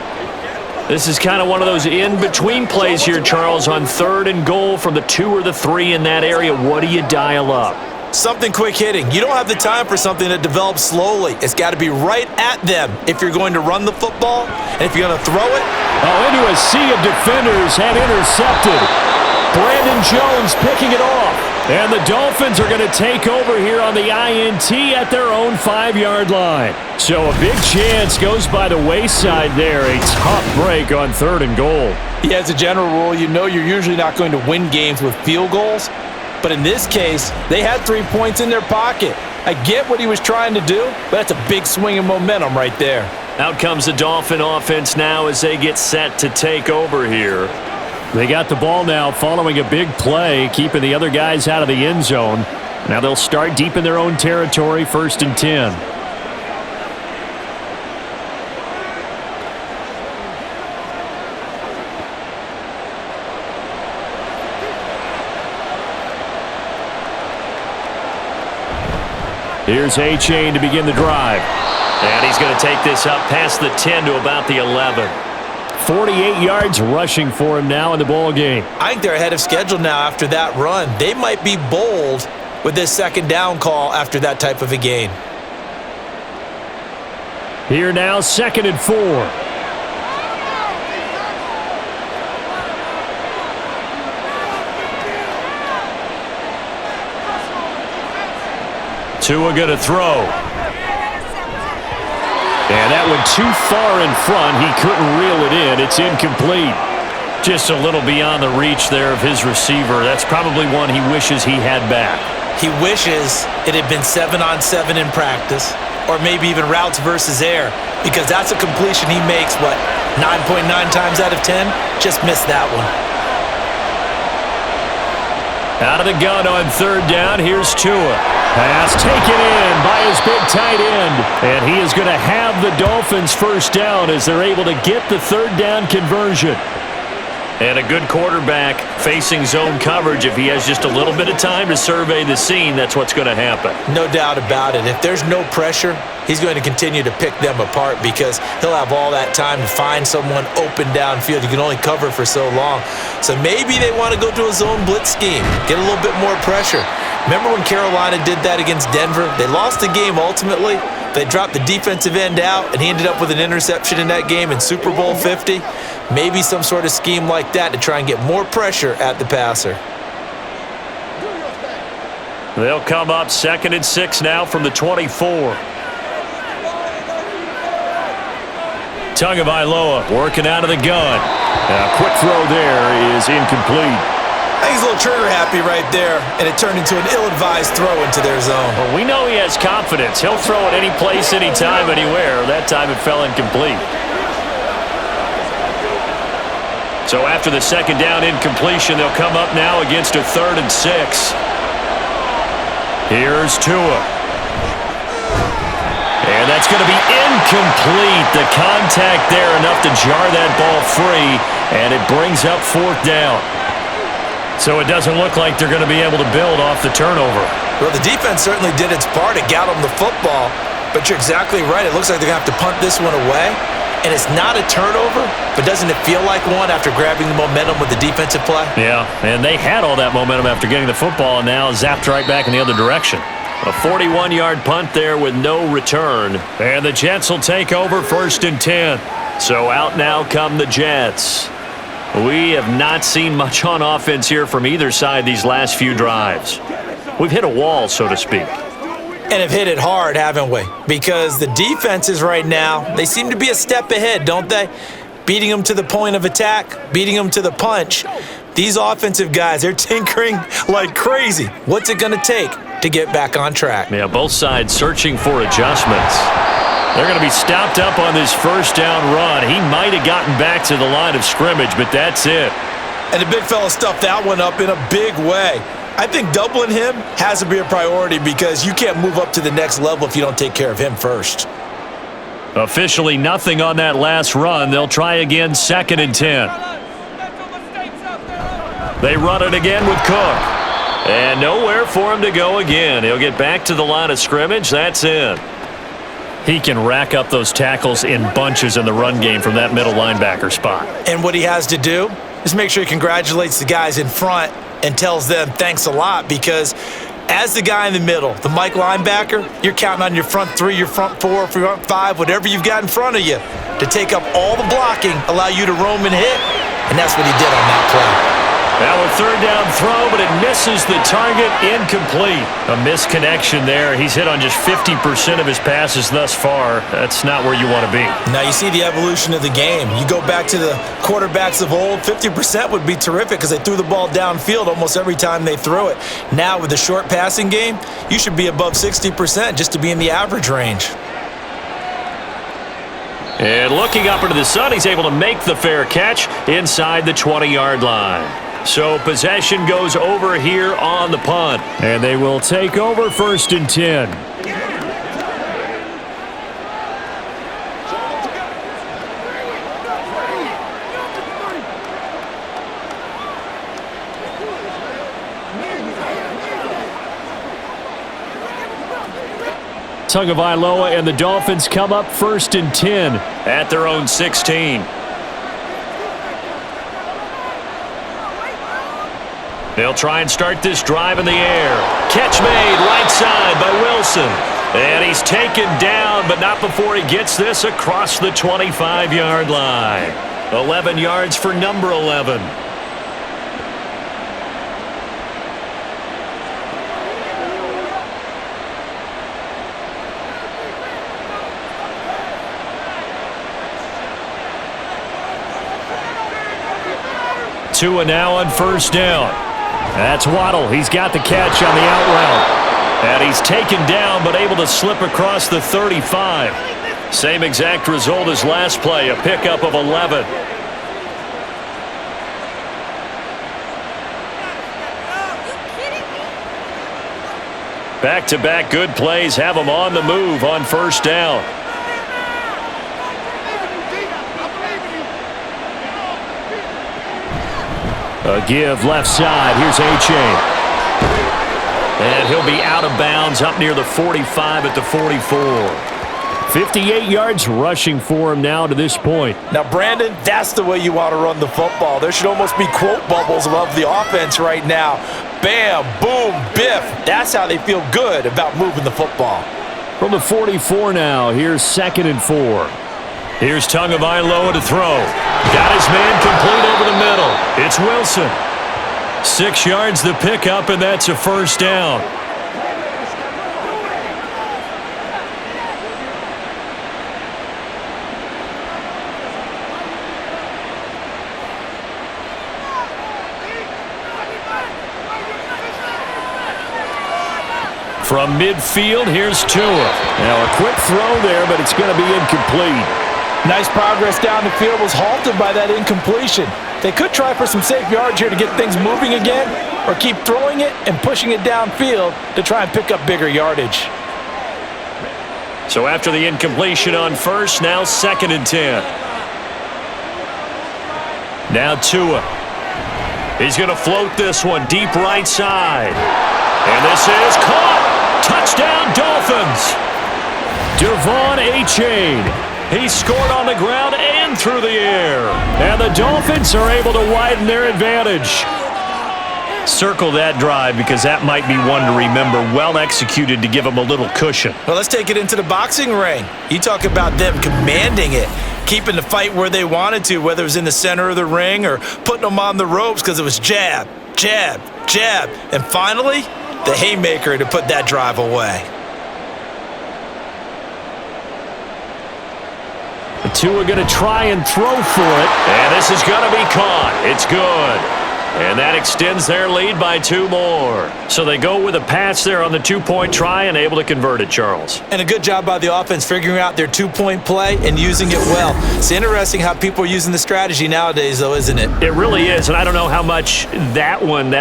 This is kind of one of those in-between plays here, Charles, on 3rd and goal from the 2 or the 3 in that area. What do you dial up? Something quick hitting. You don't have the time for something that develops slowly. It's got to be right at them if you're going to run the football, and if you're going to throw it. Oh, into a sea of defenders and intercepted. Brandon Jones picking it off. And the Dolphins are going to take over here on the INT at their own 5-yard line. So a big chance goes by the wayside there. A tough break on 3rd and goal. Yeah, as a general rule, you know you're usually not going to win games with field goals. But in this case, they had 3 points in their pocket. I get what he was trying to do, but that's a big swing of momentum right there. Out comes the Dolphin offense now as they get set to take over here. They got the ball now following a big play, keeping the other guys out of the end zone. Now they'll start deep in their own territory, 1st and 10. Here's A-Chain to begin the drive. And he's going to take this up past the 10 to about the 11. 48 yards rushing for him now in the ball game. I think they're ahead of schedule now after that run. They might be bold with this 2nd down call after that type of a gain. Here now, 2nd and 4. Tua going to throw. And that one too far in front. He couldn't reel it in. It's incomplete. Just a little beyond the reach there of his receiver. That's probably one he wishes he had back. He wishes it had been 7-on-7 in practice, or maybe even routes versus air, because that's a completion he makes, 9.9 times out of 10? Just missed that one. Out of the gun on 3rd down, here's Tua. Pass taken in by his big tight end. And he is going to have the Dolphins 1st down as they're able to get the 3rd down conversion. And a good quarterback facing zone coverage. If he has just a little bit of time to survey the scene, that's what's going to happen. No doubt about it. If there's no pressure, he's going to continue to pick them apart because he'll have all that time to find someone open downfield. You can only cover for so long. So maybe they want to go to a zone blitz scheme, get a little bit more pressure. Remember when Carolina did that against Denver? They lost the game ultimately. They dropped the defensive end out, and he ended up with an interception in that game in Super Bowl 50. Maybe some sort of scheme like that to try and get more pressure at the passer. They'll come up 2nd and 6 now from the 24. Tagovailoa working out of the gun. A quick throw there is incomplete. I think He's a little trigger happy right there, and it turned into an ill-advised throw into their zone. Well, we know he has confidence. He'll throw it any place, anytime, anywhere. That time it fell incomplete. So after the second down incompletion, they'll come up now against a 3rd and 6. Here's Tua. And that's going to be incomplete. The contact there enough to jar that ball free, and it brings up 4th down. So it doesn't look like they're going to be able to build off the turnover. Well, the defense certainly did its part. It got them the football, but you're exactly right. It looks like they're going to have to punt this one away. And it's not a turnover, but doesn't it feel like one after grabbing the momentum with the defensive play? Yeah, and they had all that momentum after getting the football, and now zapped right back in the other direction. A 41-yard punt there with no return. And the Jets will take over 1st and 10. So out now come the Jets. We have not seen much on offense here from either side these last few drives. We've hit a wall, so to speak. And have hit it hard, haven't we? Because the defenses right now, they seem to be a step ahead, don't they? Beating them to the point of attack, beating them to the punch. These offensive guys, they're tinkering like crazy. What's it going to take to get back on track? Yeah, both sides searching for adjustments. They're going to be stopped up on this 1st down run. He might have gotten back to the line of scrimmage, but that's it. And the big fella stuffed that one up in a big way. I think doubling him has to be a priority because you can't move up to the next level if you don't take care of him first. Officially nothing on that last run. They'll try again 2nd and 10. They run it again with Cook. And nowhere for him to go again. He'll get back to the line of scrimmage. That's it. He can rack up those tackles in bunches in the run game from that middle linebacker spot. And what he has to do is make sure he congratulates the guys in front and tells them thanks a lot, because as the guy in the middle, the Mike linebacker, you're counting on your front 3, your front 4, front 5, whatever you've got in front of you to take up all the blocking, allow you to roam and hit, and that's what he did on that play. Now a 3rd down throw, but it misses the target, incomplete. A misconnection there. He's hit on just 50% of his passes thus far. That's not where you want to be. Now you see the evolution of the game. You go back to the quarterbacks of old, 50% would be terrific because they threw the ball downfield almost every time they threw it. Now with the short passing game, you should be above 60% just to be in the average range. And looking up into the sun, he's able to make the fair catch inside the 20-yard line. So possession goes over here on the punt. And they will take over 1st and 10. Tagovailoa and the Dolphins come up 1st and 10 at their own 16. They'll try and start this drive in the air. Catch made right side by Wilson. And he's taken down, but not before he gets this across the 25-yard line. 11 yards for number 11. Tua now on 1st down. That's Waddle. He's got the catch on the out route. And he's taken down, but able to slip across the 35. Same exact result as last play, a pickup of 11. Back-to-back good plays have him on the move on 1st down. A give left side. Here's A-Chain. And he'll be out of bounds up near the 45 at the 44. 58 yards rushing for him now to this point. Now, Brandon, that's the way you want to run the football. There should almost be quote bubbles above the offense right now. Bam, boom, biff. That's how they feel good about moving the football. From the 44 now, here's 2nd and 4. Here's Tagovailoa to throw. Got his man complete over the middle. It's Wilson. 6 yards the pickup, and that's a 1st down. From midfield, here's Tua. Now a quick throw there, but it's going to be incomplete. Nice progress down the field was halted by that incompletion. They could try for some safe yards here to get things moving again, or keep throwing it and pushing it downfield to try and pick up bigger yardage. So after the incompletion on first, now 2nd and 10. Now Tua. He's going to float this one deep right side. And this is caught. Touchdown, Dolphins. Devon A-Chain. He scored on the ground and through the air. And the Dolphins are able to widen their advantage. Circle that drive because that might be one to remember. Well executed to give them a little cushion. Well, let's take it into the boxing ring. You talk about them commanding it, keeping the fight where they wanted to, whether it was in the center of the ring or putting them on the ropes because it was jab, jab, jab. And finally, the haymaker to put that drive away. The two are going to try and throw for it. And this is going to be caught. It's good. And that extends their lead by 2 more. So they go with a pass there on the 2-point try and able to convert it, Charles. And a good job by the offense figuring out their 2-point play and using it well. It's interesting how people are using the strategy nowadays, though, isn't it? It really is, and I don't know how much that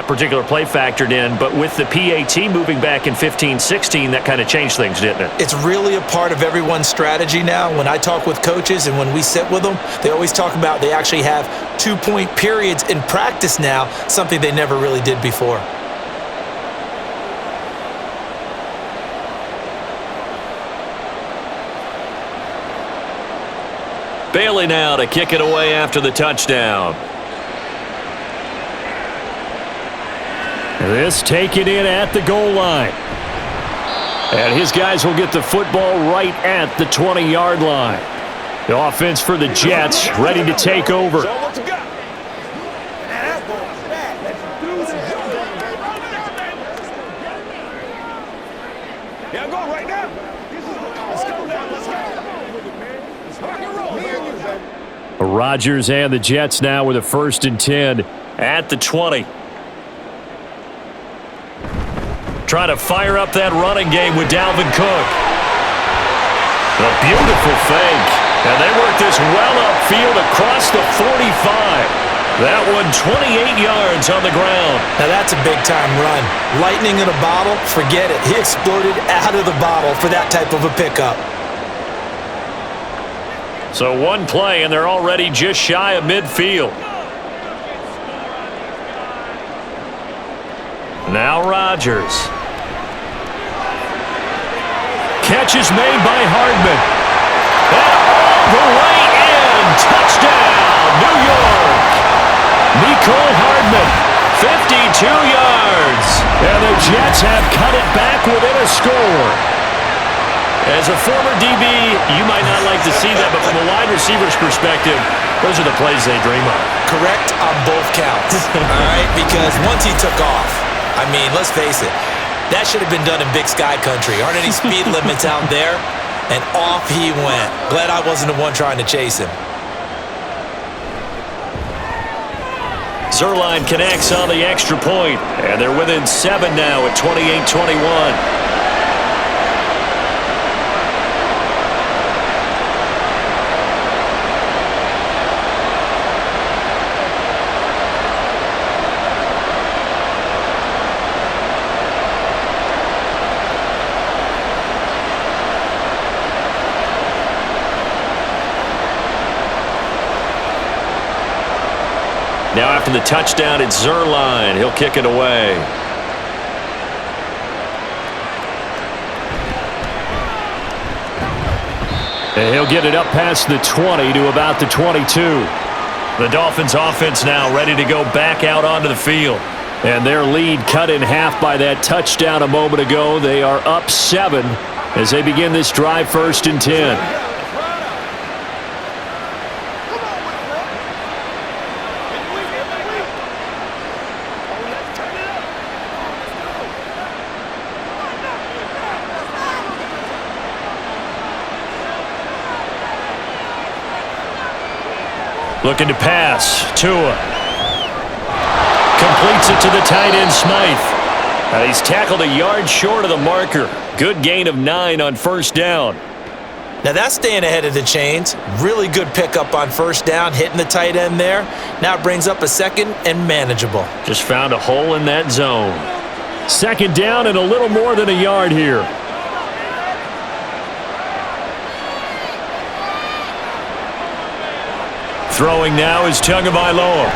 particular play factored in, but with the PAT moving back in 15-16, that kind of changed things, didn't it? It's really a part of everyone's strategy now. When I talk with coaches and when we sit with them, they always talk about they actually have 2-point periods in practice now, something they never really did before. Bailey now to kick it away after the touchdown. This taken in at the goal line. And his guys will get the football right at the 20-yard line. The offense for the Jets ready to take over. Rodgers and the Jets now with a 1st and 10 at the 20. Trying to fire up that running game with Dalvin Cook. A beautiful fake. And they work this well upfield across the 45. That one 28 yards on the ground. Now that's a big-time run. Lightning in a bottle, forget it. He exploded out of the bottle for that type of a pickup. So one play, and they're already just shy of midfield. Now Rodgers. Catch is made by Hardman. And all the way in. Touchdown, New York. Nicole Hardman, 52 yards. And the Jets have cut it back within a score. As a former DB, you might not like to see that, but from a wide receiver's perspective, those are the plays they dream of. Correct on both counts, all right? Because once he took off, I mean, let's face it, that should have been done in Big Sky Country. Aren't any speed limits out there? And off he went. Glad I wasn't the one trying to chase him. Zuerlein connects on the extra point, and they're within 7 now at 28-21. Now after the touchdown, it's Zuerlein. He'll kick it away. And he'll get it up past the 20 to about the 22. The Dolphins offense now ready to go back out onto the field. And their lead cut in half by that touchdown a moment ago. They are up 7 as they begin this drive 1st and 10. Looking to pass. Tua. Completes it to the tight end, Smythe. He's tackled a yard short of the marker. Good gain of 9 on first down. Now that's staying ahead of the chains. Really good pickup on first down, hitting the tight end there. Now it brings up a second and manageable. Just found a hole in that zone. Second down and a little more than a yard here. Throwing now is Tagovailoa.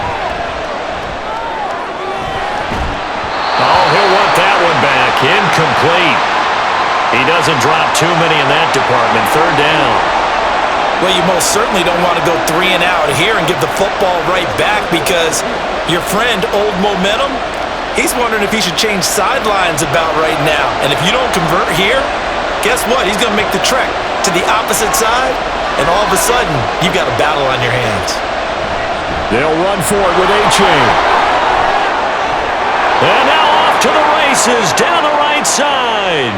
Oh, he'll want that one back. Incomplete. He doesn't drop too many in that department. Third down. Well, you most certainly don't want to go 3 and out here and give the football right back because your friend, Old Momentum, he's wondering if he should change sidelines about right now. And if you don't convert here, guess what? He's going to make the trek to the opposite side, and all of a sudden, you've got a battle on your hands. They'll run for it with A-Chain. And now off to the races down the right side.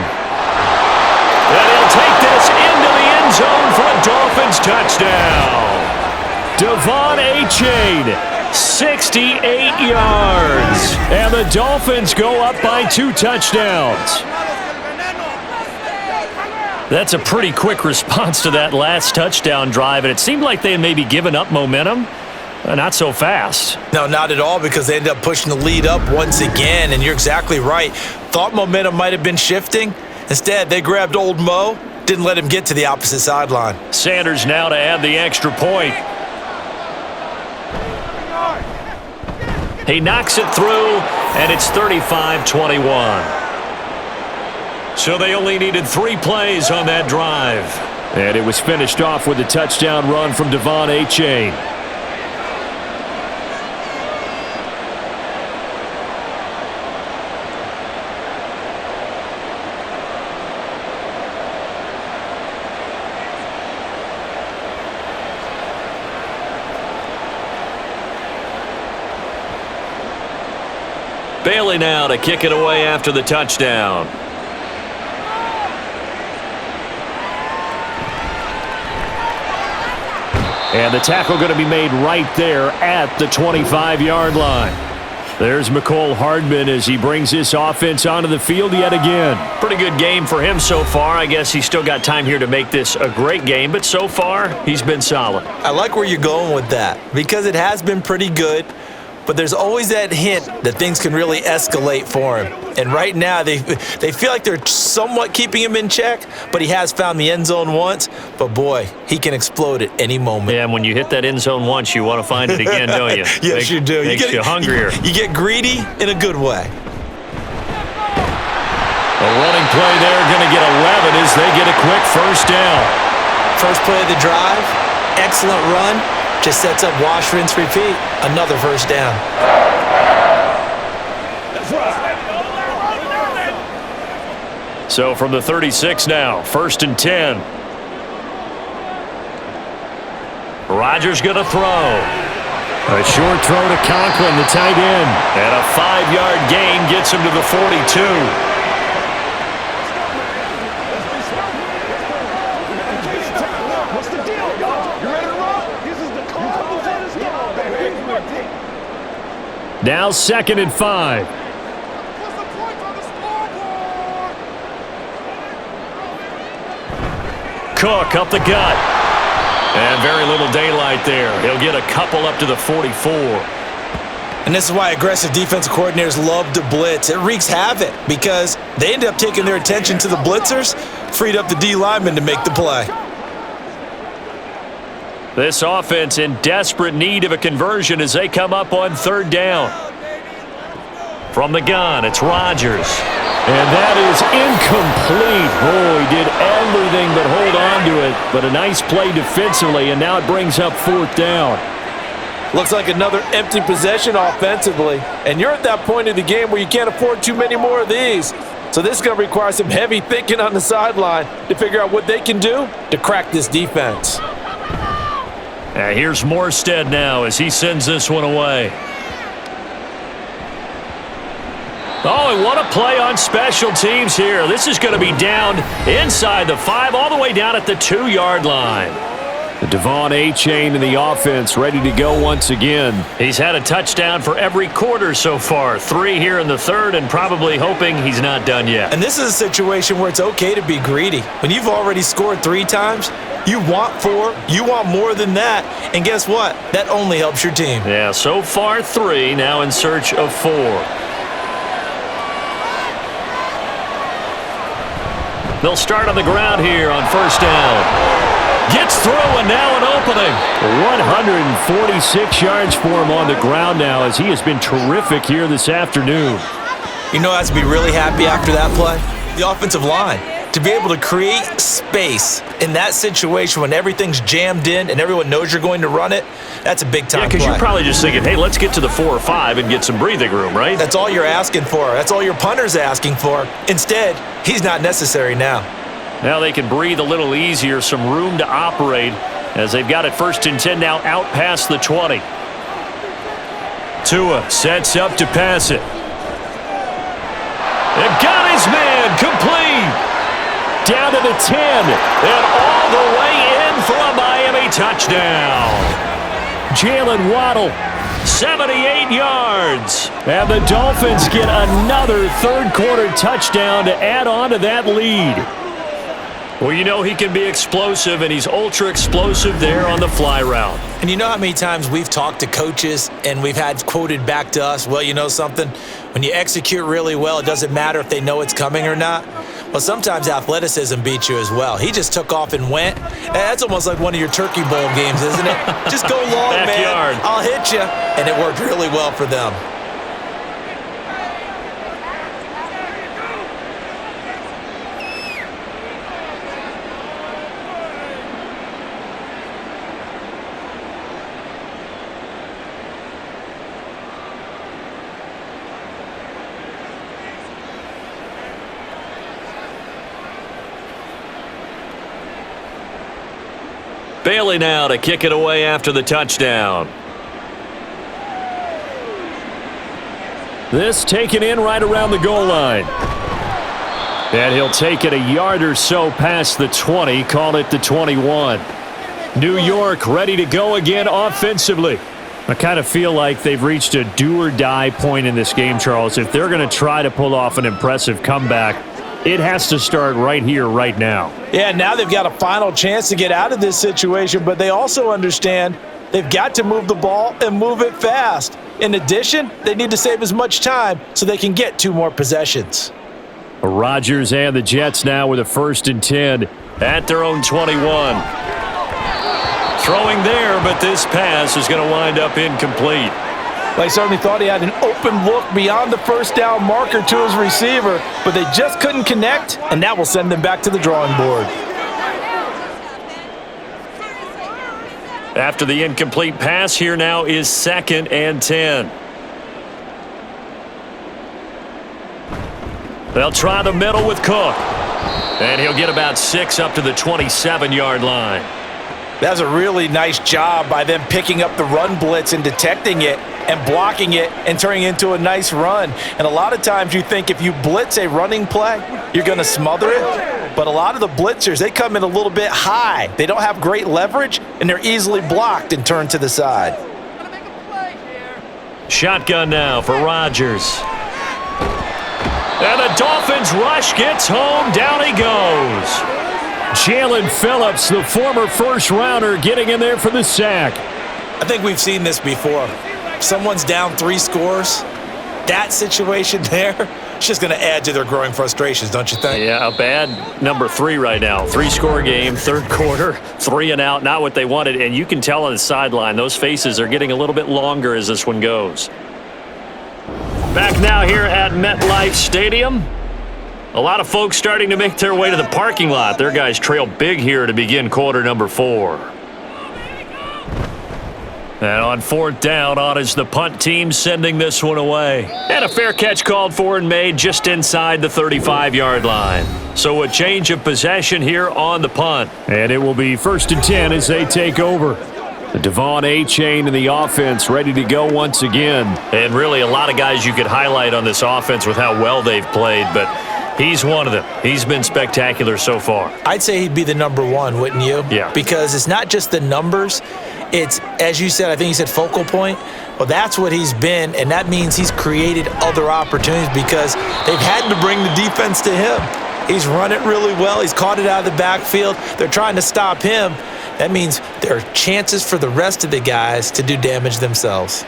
And he'll take this into the end zone for a Dolphins touchdown. Devon A-Chain, 68 yards. And the Dolphins go up by 2 touchdowns. That's a pretty quick response to that last touchdown drive, and it seemed like they had maybe given up momentum. Not so fast. No, not at all, because they ended up pushing the lead up once again, and you're exactly right. Thought momentum might have been shifting. Instead, they grabbed Old Mo, didn't let him get to the opposite sideline. Sanders now to add the extra point. He knocks it through, and it's 35-21. So they only needed 3 plays on that drive. And it was finished off with a touchdown run from Devon A-Chain. Bailey now to kick it away after the touchdown. And the tackle going to be made right there at the 25-yard line. There's McCole Hardman as he brings this offense onto the field yet again. Pretty good game for him so far. I guess he's still got time here to make this a great game, but so far, he's been solid. I like where you're going with that because it has been pretty good, but there's always that hint that things can really escalate for him. And right now, they feel like they're somewhat keeping him in check, but he has found the end zone once. But boy, he can explode at any moment. Yeah, and when you hit that end zone once, you want to find it again, don't you? Yes, you do. Makes you hungrier. You get greedy in a good way. A running play there, going to get 11 as they get a quick first down. First play of the drive, excellent run. Just sets up wash, rinse, repeat. Another first down. So from the 36 now, 1st and 10. Rodgers going to throw. A short throw to Conklin, the tight end. And a 5-yard gain gets him to the 42. Now 2nd and 5. Cook up the gut. And very little daylight there. He'll get a couple up to the 44. And this is why aggressive defensive coordinators love to blitz. It wreaks havoc because they end up taking their attention to the blitzers, freed up the D lineman to make the play. This offense in desperate need of a conversion as they come up on 3rd down. From the gun, it's Rodgers. And that is incomplete. Oh, he did everything but hold on to it. But a nice play defensively, and now it brings up 4th down. Looks like another empty possession offensively. And you're at that point in the game where you can't afford too many more of these. So this is going to require some heavy thinking on the sideline to figure out what they can do to crack this defense. Here's Morstead now as he sends this one away. Oh, and what a play on special teams here. This is going to be down inside the 5, all the way down at the 2-yard line. The Devon A-Chain in the offense, ready to go once again. He's had a touchdown for every quarter so far. 3 here in the third, and probably hoping he's not done yet. And this is a situation where it's okay to be greedy. When you've already scored 3 times, you want 4, you want more than that. And guess what? That only helps your team. Yeah, so far 3, now in search of 4. They'll start on the ground here on first down. Gets through, and now an opening. 146 yards for him on the ground now, as he has been terrific here this afternoon. You know who has to be really happy after that play? The offensive line. To be able to create space in that situation when everything's jammed in and everyone knows you're going to run it, that's a big-time play. Yeah, because you're probably just thinking, hey, let's get to the 4 or 5 and get some breathing room, right? That's all you're asking for. That's all your punter's asking for. Instead, he's not necessary now. Now they can breathe a little easier, some room to operate as they've got it 1st and 10 now out past the 20. Tua sets up to pass it. And got his man complete. Down to the 10 and all the way in for a Miami touchdown. Jalen Waddle, 78 yards. And the Dolphins get another third-quarter touchdown to add on to that lead. Well, you know he can be explosive, and he's ultra-explosive there on the fly route. And you know how many times we've talked to coaches and we've had quoted back to us, well, you know something? When you execute really well, it doesn't matter if they know it's coming or not. Well, sometimes athleticism beats you as well. He just took off and went. That's almost like one of your Turkey Bowl games, isn't it? Just go long, Backyard. man. I'll hit you. And it worked really well for them. Bailey now to kick it away after the touchdown. This taken in right around the goal line. And he'll take it a yard or so past the 20, call it the 21. New York ready to go again offensively. I kind of feel like they've reached a do-or-die point in this game, Charles. If they're going to try to pull off an impressive comeback, it has to start right here, right now. Yeah, now they've got a final chance to get out of this situation, but they also understand they've got to move the ball and move it fast. In addition, they need to save as much time so they can get 2 more possessions. Rodgers and the Jets now with a 1st and 10. At their own 21. Throwing there, but this pass is going to wind up incomplete. They certainly thought he had an open look beyond the first down marker to his receiver, but they just couldn't connect, and that will send them back to the drawing board. After the incomplete pass, here now is 2nd and 10. They'll try the middle with Cook. And he'll get about 6 up to the 27-yard line. That's a really nice job by them picking up the run blitz and detecting it and blocking it and turning it into a nice run. And a lot of times you think if you blitz a running play, you're going to smother it. But a lot of the blitzers, they come in a little bit high. They don't have great leverage, and they're easily blocked and turned to the side. Shotgun now for Rodgers. And the Dolphins rush gets home. Down he goes. Jalen Phillips, the former first-rounder, getting in there for the sack. I think we've seen this before. Someone's down 3 scores. That situation there, it's just going to add to their growing frustrations, don't you think? Yeah, a bad number 3 right now. 3-score game, third quarter, 3 and out, not what they wanted. And you can tell on the sideline, those faces are getting a little bit longer as this one goes. Back now here at MetLife Stadium. A lot of folks starting to make their way to the parking lot. Their guys trail big here to begin quarter number 4. And on 4th down, on is the punt team sending this one away. And a fair catch called for and made just inside the 35-yard line. So a change of possession here on the punt. And it will be 1st and 10 as they take over. The Devon A-Chain in the offense ready to go once again. And really a lot of guys you could highlight on this offense with how well they've played. But He's one of them. He's been spectacular so far. I'd say he'd be the number one, wouldn't you? Yeah. Because it's not just the numbers. It's, as you said, I think you said focal point. Well, that's what he's been, and that means he's created other opportunities because they've had to bring the defense to him. He's run it really well. He's caught it out of the backfield. They're trying to stop him. That means there are chances for the rest of the guys to do damage themselves.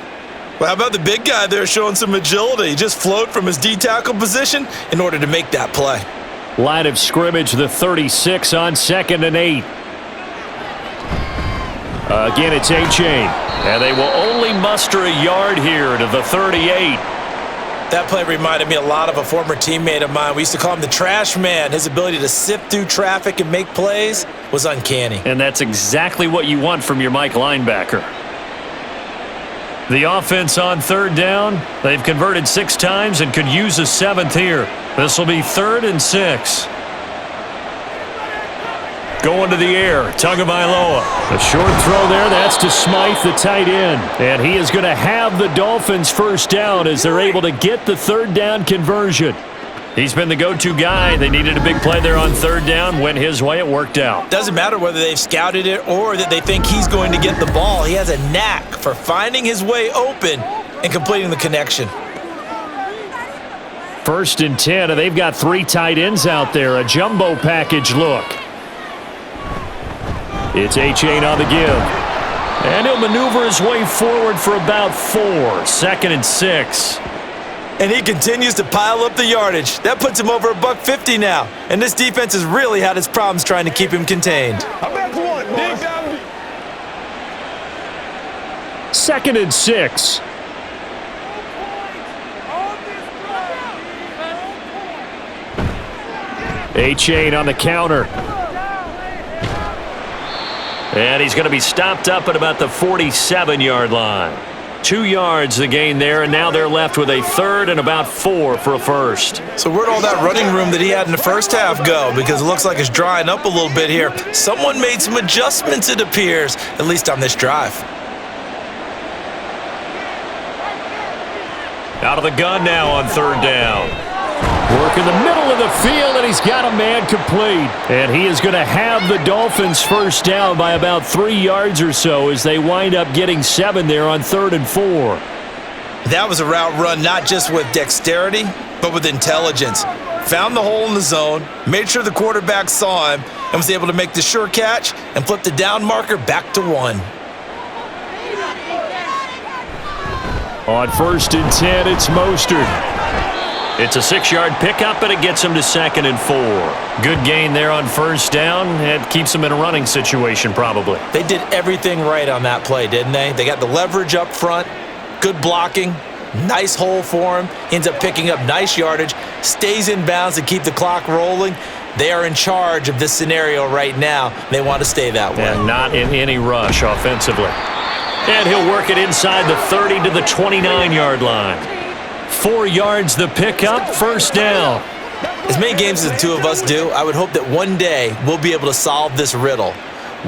Well, how about the big guy there showing some agility? He just flowed from his D-tackle position in order to make that play. Line of scrimmage, the 36 on 2nd and 8. Again, it's A-Chain. And they will only muster a yard here to the 38. That play reminded me a lot of a former teammate of mine. We used to call him the trash man. His ability to sift through traffic and make plays was uncanny. And that's exactly what you want from your Mike linebacker. The offense on 3rd down. They've converted 6 times and could use a 7th here. This will be 3rd and 6. Going to the air, Tagovailoa. A short throw there, that's to Smythe, the tight end. And he is going to have the Dolphins first down as they're able to get the 3rd down conversion. He's been the go-to guy. They needed a big play there on 3rd down. Went his way, it worked out. Doesn't matter whether they've scouted it or that they think he's going to get the ball. He has a knack for finding his way open and completing the connection. 1st and 10, and they've got 3 tight ends out there. A jumbo package look. It's A-Chain on the give. And he'll maneuver his way forward for about 4. 2nd and 6. And he continues to pile up the yardage. That puts him over $150 now. And this defense has really had its problems trying to keep him contained. I'm back to one. Dig down. 2nd and 6. A-Chain on the counter. And he's going to be stopped up at about the 47-yard line. 2 yards the gain there, and now they're left with a 3rd and about 4 for a first. So where'd all that running room that he had in the first half go? Because it looks like it's drying up a little bit here. Someone made some adjustments, it appears, at least on this drive. Out of the gun now on 3rd down. Work in the middle of the field, and he's got a man complete. And he is going to have the Dolphins first down by about 3 yards or so as they wind up getting 7 there on 3rd and 4. That was a route run not just with dexterity, but with intelligence. Found the hole in the zone, made sure the quarterback saw him, and was able to make the sure catch and flip the down marker back to 1. On 1st and 10, it's Mostert. It's a 6-yard pickup, and it gets him to 2nd and 4. Good gain there on 1st down. It keeps him in a running situation probably. They did everything right on that play, didn't they? They got the leverage up front, good blocking, nice hole for him. He ends up picking up nice yardage, stays in bounds to keep the clock rolling. They are in charge of this scenario right now. They want to stay that way. And not in any rush offensively. And he'll work it inside the 30 to the 29-yard line. 4 yards the pickup, 1st down. As many games as the two of us do, I would hope that one day we'll be able to solve this riddle.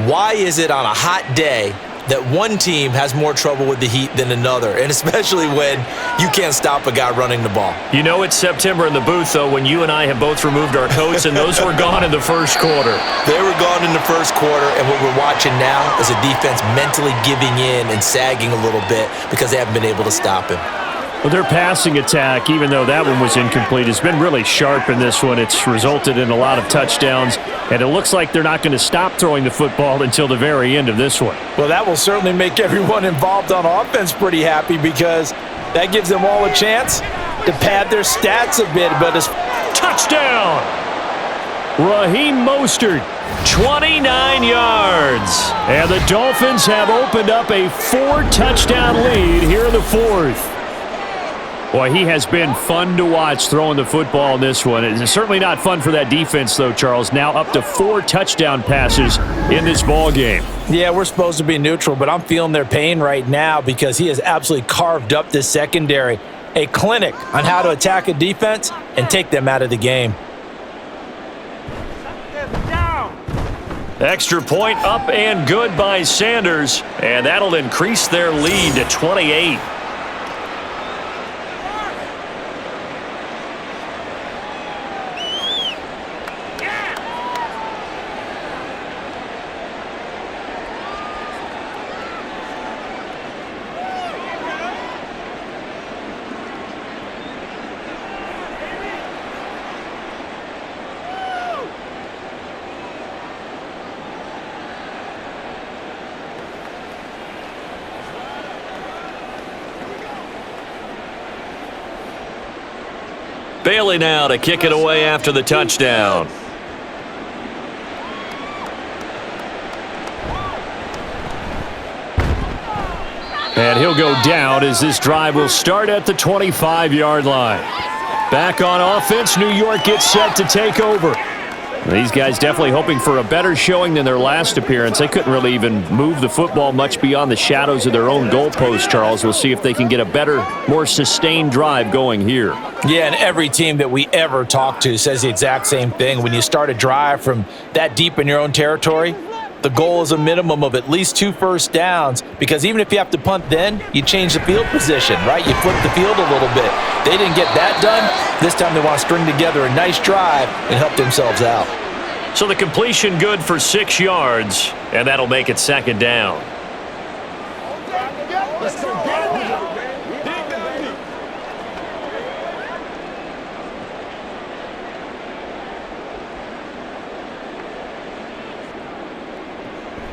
Why is it on a hot day that one team has more trouble with the heat than another, and especially when you can't stop a guy running the ball? You know it's September in the booth, though, when you and I have both removed our coats, and those were gone in the first quarter. They were gone in the first quarter, and what we're watching now is a defense mentally giving in and sagging a little bit because they haven't been able to stop him. Well, their passing attack, even though that one was incomplete, has been really sharp in this one. It's resulted in a lot of touchdowns, and it looks like they're not going to stop throwing the football until the very end of this one. Well, that will certainly make everyone involved on offense pretty happy because that gives them all a chance to pad their stats a bit. But it's touchdown! Raheem Mostert, 29 yards. And the Dolphins have opened up a 4-touchdown lead here in the 4th. Boy, he has been fun to watch throwing the football in this one. It's certainly not fun for that defense, though, Charles. Now up to 4 touchdown passes in this ball game. Yeah, we're supposed to be neutral, but I'm feeling their pain right now because he has absolutely carved up this secondary. A clinic on how to attack a defense and take them out of the game. Extra point up and good by Sanders, and that'll increase their lead to 28. Bailey now to kick it away after the touchdown. And he'll go down as this drive will start at the 25-yard line. Back on offense, New York gets set to take over. These guys definitely hoping for a better showing than their last appearance. They couldn't really even move the football much beyond the shadows of their own goalpost, Charles. We'll see if they can get a better, more sustained drive going here. Yeah, and every team that we ever talk to says the exact same thing. When you start a drive from that deep in your own territory, the goal is a minimum of at least 2 first downs, because even if you have to punt then, you change the field position, right? You flip the field a little bit. They didn't get that done. This time they want to string together a nice drive and help themselves out. So the completion good for 6 yards, and that'll make it second down.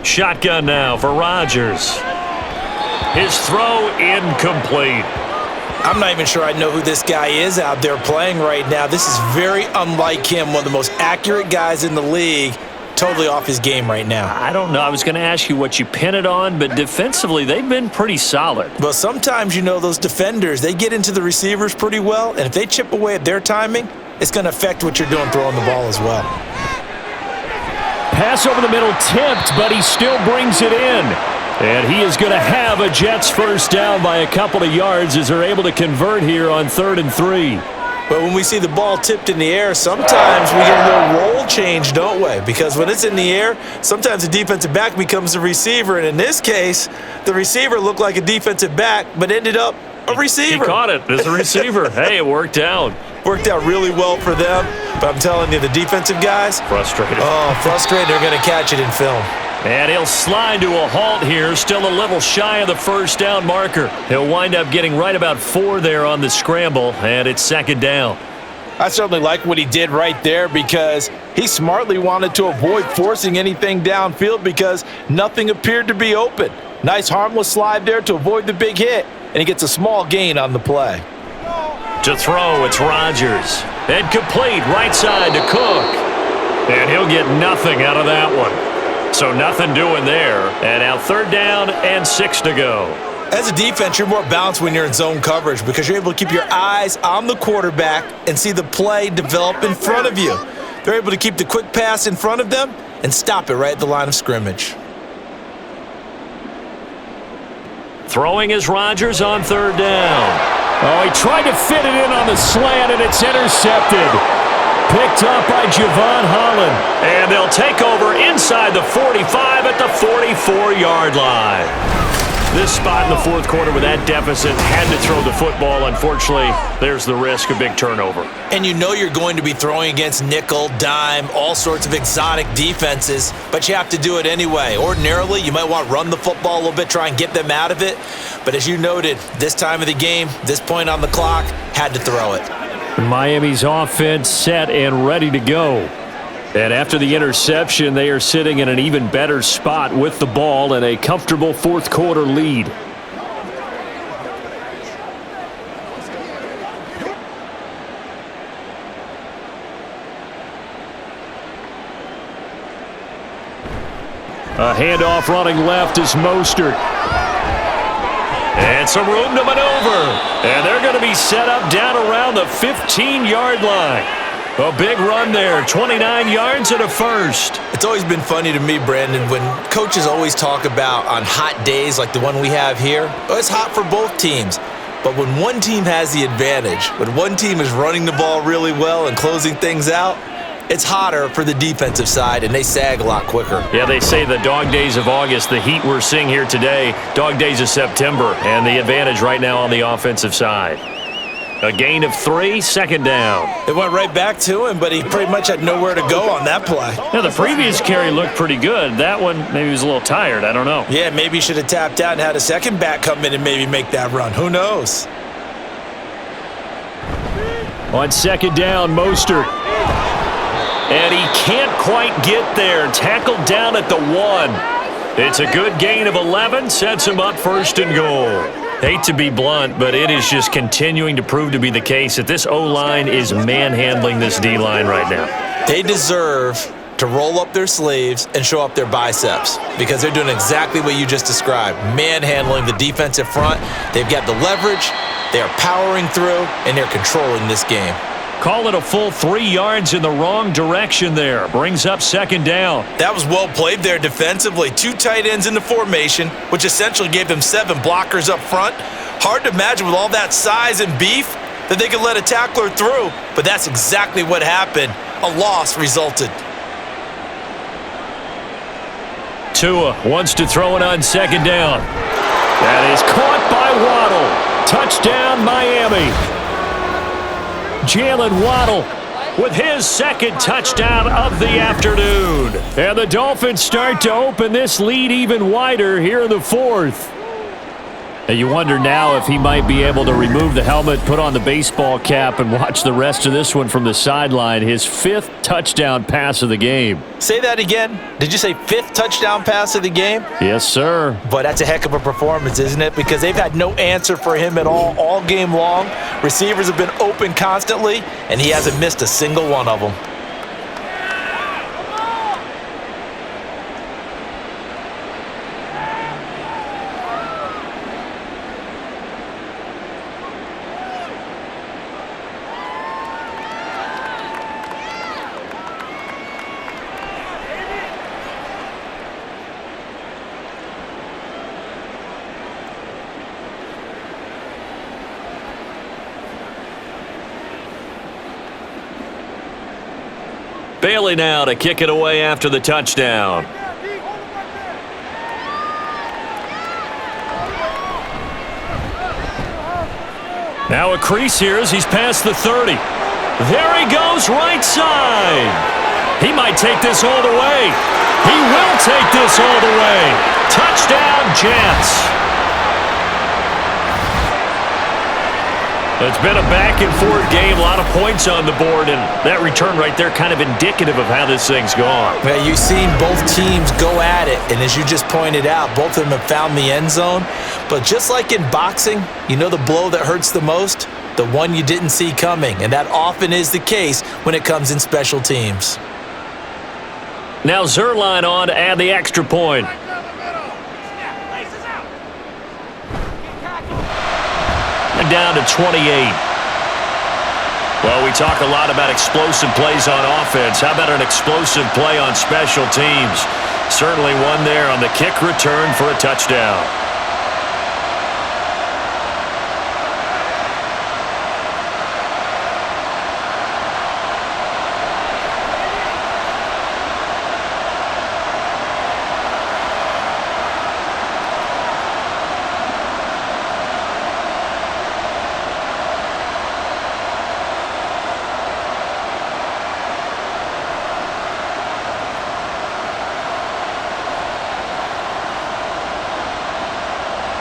Shotgun now for Rodgers. His throw incomplete. I'm not even sure I know who this guy is out there playing right now. This is very unlike him, one of the most accurate guys in the league. Totally off his game right now. I don't know. I was going to ask you what you pin it on, but defensively, they've been pretty solid. But sometimes, you know, those defenders, they get into the receivers pretty well, and if they chip away at their timing, it's going to affect what you're doing throwing the ball as well. Pass over the middle tipped, but he still brings it in. And he is going to have a Jets first down by a couple of yards as they're able to convert here on 3rd and 3. But when we see the ball tipped in the air, sometimes we get a little roll change, don't we? Because when it's in the air, sometimes the defensive back becomes the receiver. And in this case, the receiver looked like a defensive back, but ended up a receiver. He caught it as a receiver. Hey, it worked out. Worked out really well for them. But I'm telling you, the defensive guys, Frustrated. oh, frustrated. They're going to catch it in film. And he'll slide to a halt here, still a little shy of the first down marker. He'll wind up getting right about 4 there on the scramble, and it's second down. I certainly like what he did right there, because he smartly wanted to avoid forcing anything downfield because nothing appeared to be open. Nice harmless slide there to avoid the big hit, and he gets a small gain on the play. To throw, it's Rodgers. And complete, right side to Cook. And he'll get nothing out of that one. So nothing doing there. And now 3rd down and 6 to go. As a defense, you're more balanced when you're in zone coverage because you're able to keep your eyes on the quarterback and see the play develop in front of you. They're able to keep the quick pass in front of them and stop it right at the line of scrimmage. Throwing is Rodgers on 3rd down. Oh, he tried to fit it in on the slant, and it's intercepted. Picked up by Javon Holland. And they'll take over inside the 45 at the 44-yard line. This spot in the 4th quarter with that deficit, had to throw the football. Unfortunately, there's the risk of big turnover. And you know you're going to be throwing against nickel, dime, all sorts of exotic defenses, but you have to do it anyway. Ordinarily, you might want to run the football a little bit, try and get them out of it. But as you noted, this time of the game, this point on the clock, had to throw it. Miami's offense set and ready to go. And after the interception, they are sitting in an even better spot with the ball and a comfortable 4th quarter lead. A handoff running left is Mostert. And some room to maneuver. And they're going to be set up down around the 15-yard line. A big run there, 29 yards and a first. It's always been funny to me, Brandon, when coaches always talk about on hot days like the one we have here, it's hot for both teams. But when one team has the advantage, when one team is running the ball really well and closing things out, it's hotter for the defensive side, and they sag a lot quicker. Yeah, they say the dog days of August, the heat we're seeing here today, dog days of September, and the advantage right now on the offensive side. A gain of 3, second down. It went right back to him, but he pretty much had nowhere to go on that play. Yeah, the previous carry looked pretty good. That one, maybe he was a little tired. I don't know. Yeah, maybe he should have tapped out and had a second back come in and maybe make that run. Who knows? On 2nd down, Mostert. And he can't quite get there. Tackled down at the 1. It's a good gain of 11. Sets him up 1st and goal. Hate to be blunt, but it is just continuing to prove to be the case that this O-line is manhandling this D-line right now. They deserve to roll up their sleeves and show up their biceps because they're doing exactly what you just described, manhandling the defensive front. They've got the leverage, they are powering through, and they're controlling this game. Call it a full 3 yards in the wrong direction there. Brings up second down. That was well played there defensively. 2 tight ends in the formation, which essentially gave them 7 blockers up front. Hard to imagine with all that size and beef that they could let a tackler through, but that's exactly what happened. A loss resulted. Tua wants to throw it on second down. That is caught by Waddle. Touchdown, Miami. Jalen Waddle with his second touchdown of the afternoon. And the Dolphins start to open this lead even wider here in the fourth. And you wonder now if he might be able to remove the helmet, put on the baseball cap, and watch the rest of this one from the sideline. His 5th touchdown pass of the game. Say that again. Did you say 5th touchdown pass of the game? Yes, sir. But that's a heck of a performance, isn't it? Because they've had no answer for him at all game long. Receivers have been open constantly, and he hasn't missed a single one of them. Bailey now to kick it away after the touchdown. Now a crease here as he's past the 30. There he goes, right side. He might take this all the way. He will take this all the way. Touchdown, Jets. It's been a back-and-forth game, a lot of points on the board, and that return right there kind of indicative of how this thing's gone. Well, you've seen both teams go at it, and as you just pointed out, both of them have found the end zone. But just like in boxing, you know the blow that hurts the most? The one you didn't see coming, and that often is the case when it comes in special teams. Now Zerline on to add the extra point. Down to 28. Well, we talk a lot about explosive plays on offense. How about an explosive play on special teams? Certainly one there on the kick return for a touchdown.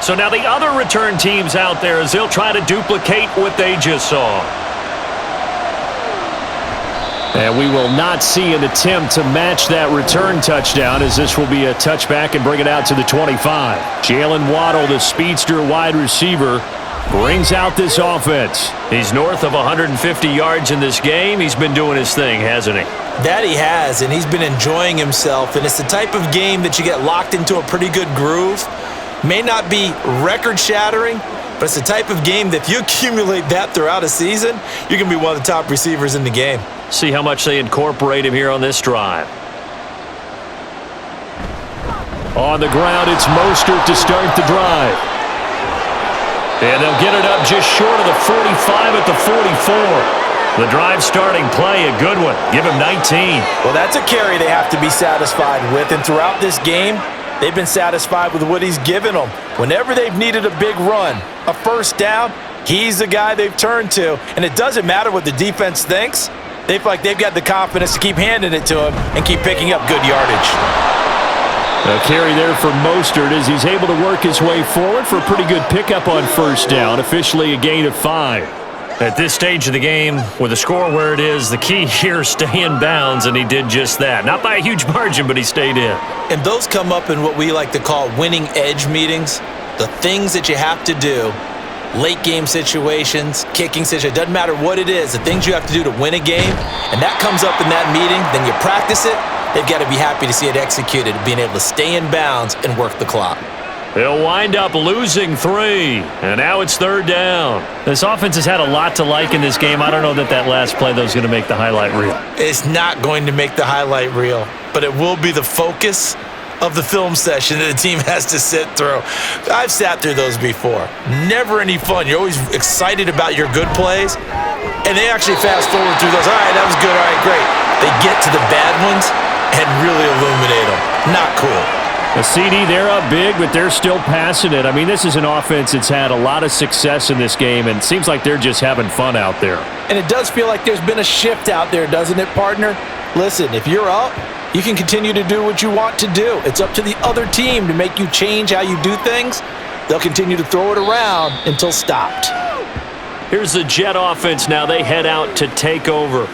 So now the other return teams out there as they'll try to duplicate what they just saw. And we will not see an attempt to match that return touchdown as this will be a touchback and bring it out to the 25. Jalen Waddle, the speedster wide receiver, brings out this offense. He's north of 150 yards in this game. He's been doing his thing, hasn't he? That he has, and he's been enjoying himself. And it's the type of game that you get locked into a pretty good groove. May not be record-shattering, but it's the type of game that if you accumulate that throughout a season, you're going to be one of the top receivers in the game. See how much they incorporate him here on this drive. On the ground, it's Mostert to start the drive. And they'll get it up just short of the 45 at the 44. The drive starting play, a good one. Give him 19. Well, that's a carry they have to be satisfied with, and throughout this game, they've been satisfied with what he's given them. Whenever they've needed a big run, a first down, he's the guy they've turned to. And it doesn't matter what the defense thinks. They feel like they've got the confidence to keep handing it to him and keep picking up good yardage. A carry there for Mostert as he's able to work his way forward for a pretty good pickup on first down. Officially a gain of 5. At this stage of the game, with the score where it is, the key here is stay in bounds, and he did just that. Not by a huge margin, but he stayed in. And those come up in what we like to call winning edge meetings. the things that you have to do, late game situations, kicking situations, doesn't matter what it is, the things you have to do to win a game, and that comes up in that meeting, then you practice it, they've got to be happy to see it executed, being able to stay in bounds and work the clock. They'll wind up losing 3, and now it's 3rd down. This offense has had a lot to like in this game. I don't know that last play, though, is going to make the highlight reel. It's not going to make the highlight reel, but it will be the focus of the film session that the team has to sit through. I've sat through those before. Never any fun. You're always excited about your good plays, and they actually fast forward through those. All right, that was good. All right, great. They get to the bad ones and really illuminate them. Not cool. A CD, they're up big, but they're still passing it. I mean, this is an offense that's had a lot of success in this game, and it seems like they're just having fun out there. And it does feel like there's been a shift out there, doesn't it, partner? Listen, if you're up, you can continue to do what you want to do. It's up to the other team to make you change how you do things. They'll continue to throw it around until stopped. Here's the Jet offense now. They head out to take over.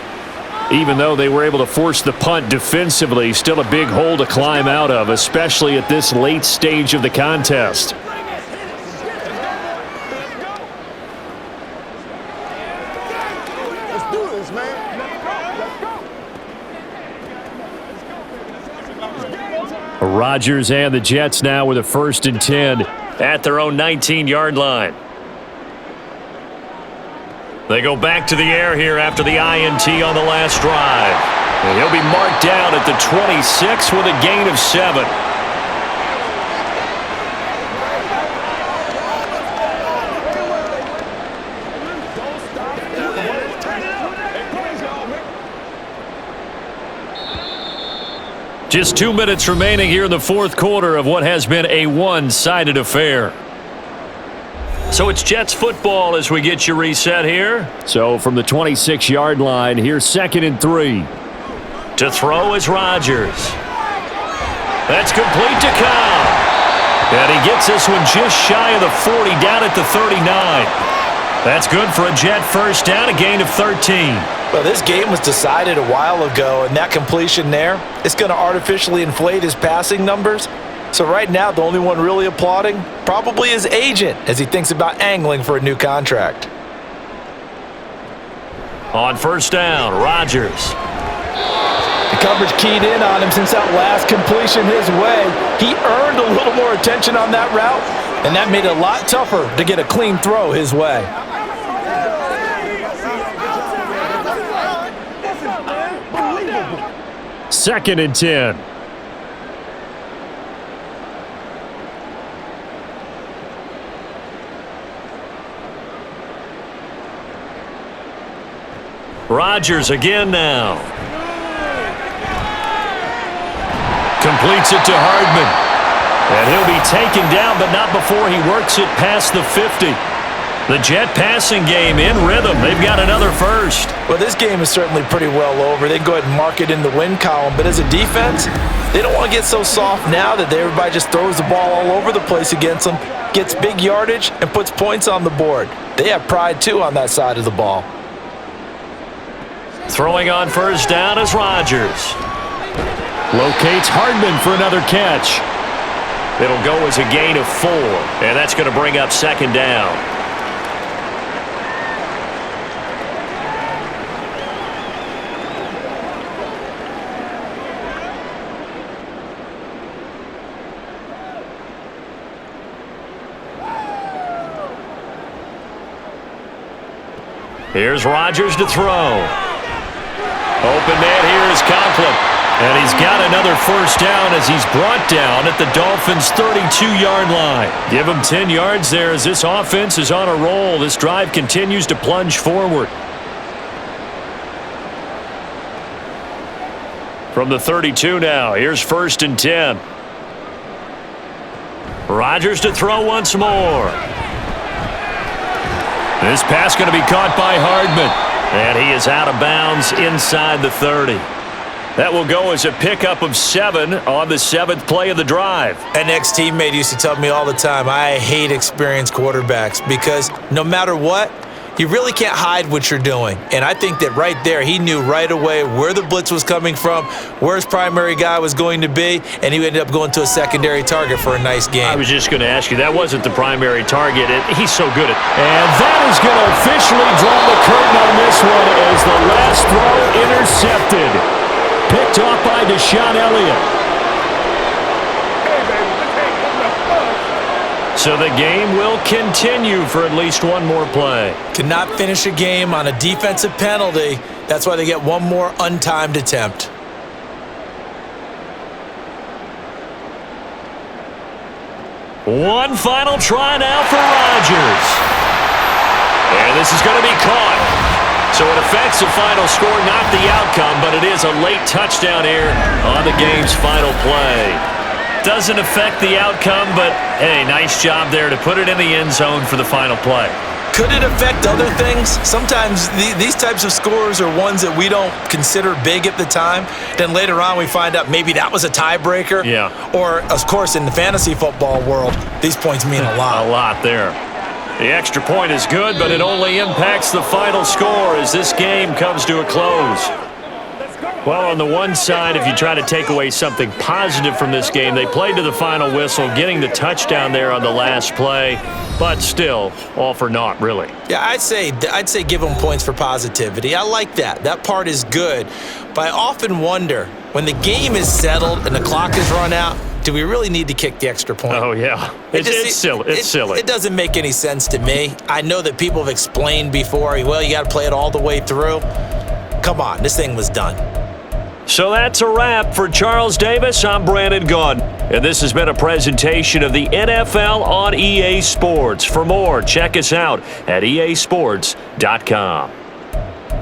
Even though they were able to force the punt defensively, still a big hole to climb out of, especially at this late stage of the contest. Let's do this, man. Let's go. Rodgers and the Jets now with a 1st and 10 at their own 19-yard line. They go back to the air here after the INT on the last drive. And he'll be marked down at the 26 with a gain of 7. Just 2 minutes remaining here in the 4th quarter of what has been a one-sided affair. So it's Jets football as we get you reset here. So from the 26-yard line, here's 2nd and 3. To throw is Rodgers. That's complete to Cobb. And he gets this one just shy of the 40, down at the 39. That's good for a Jet 1st down, a gain of 13. Well, this game was decided a while ago, and that completion there is going to artificially inflate his passing numbers. So right now, the only one really applauding probably his agent as he thinks about angling for a new contract. On 1st down, Rodgers. The coverage keyed in on him since that last completion his way. He earned a little more attention on that route, and that made it a lot tougher to get a clean throw his way. Second and 10. Rodgers again now. Completes it to Hardman. And he'll be taken down, but not before he works it past the 50. The Jet passing game in rhythm. They've got another first. Well, this game is certainly pretty well over. They can go ahead and mark it in the win column. But as a defense, they don't want to get so soft now that everybody just throws the ball all over the place against them, gets big yardage, and puts points on the board. They have pride, too, on that side of the ball. Throwing on 1st down is Rodgers. Locates Hardman for another catch. It'll go as a gain of 4, and that's going to bring up 2nd down. Here's Rodgers to throw. Open net here is Conklin. And he's got another 1st down as he's brought down at the Dolphins' 32-yard line. Give him 10 yards there as this offense is on a roll. This drive continues to plunge forward. From the 32 now, here's 1st and 10. Rodgers to throw once more. This pass going to be caught by Hardman. And he is out of bounds inside the 30. That will go as a pickup of 7 on the 7th play of the drive. An ex-teammate used to tell me all the time, I hate experienced quarterbacks because no matter what, You really can't hide what you're doing. And I think that right there, he knew right away where the blitz was coming from, where his primary guy was going to be, and he ended up going to a secondary target for a nice game. I was just going to ask you, that wasn't the primary target. He's so good at it. And that is going to officially draw the curtain on this one as the last throw intercepted. Picked off by Deshaun Elliott. So the game will continue for at least one more play. Cannot finish a game on a defensive penalty. That's why they get one more untimed attempt. One final try now for Rodgers. And this is going to be caught. So it affects the final score, not the outcome, but it is a late touchdown here on the game's final play. Doesn't affect the outcome, but hey, nice job there to put it in the end zone for the final play. Could it affect other things? Sometimes these types of scores are ones that we don't consider big at the time. Then later on we find out maybe that was a tiebreaker. Yeah. Or, of course, in the fantasy football world, these points mean a lot. A lot there. The extra point is good, but it only impacts the final score as this game comes to a close. Well, on the one side, if you try to take away something positive from this game, they played to the final whistle, getting the touchdown there on the last play, but still, all for naught, really. Yeah, I'd say give them points for positivity. I like that. That part is good. But I often wonder, when the game is settled and the clock is run out, do we really need to kick the extra point? Oh, yeah. It's silly. It's silly. It doesn't make any sense to me. I know that people have explained before, well, you got to play it all the way through. Come on, this thing was done. So that's a wrap for Charles Davis. I'm Brandon Gaudin, and this has been a presentation of the NFL on EA Sports. For more, check us out at easports.com.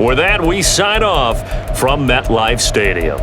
With that, we sign off from MetLife Stadium.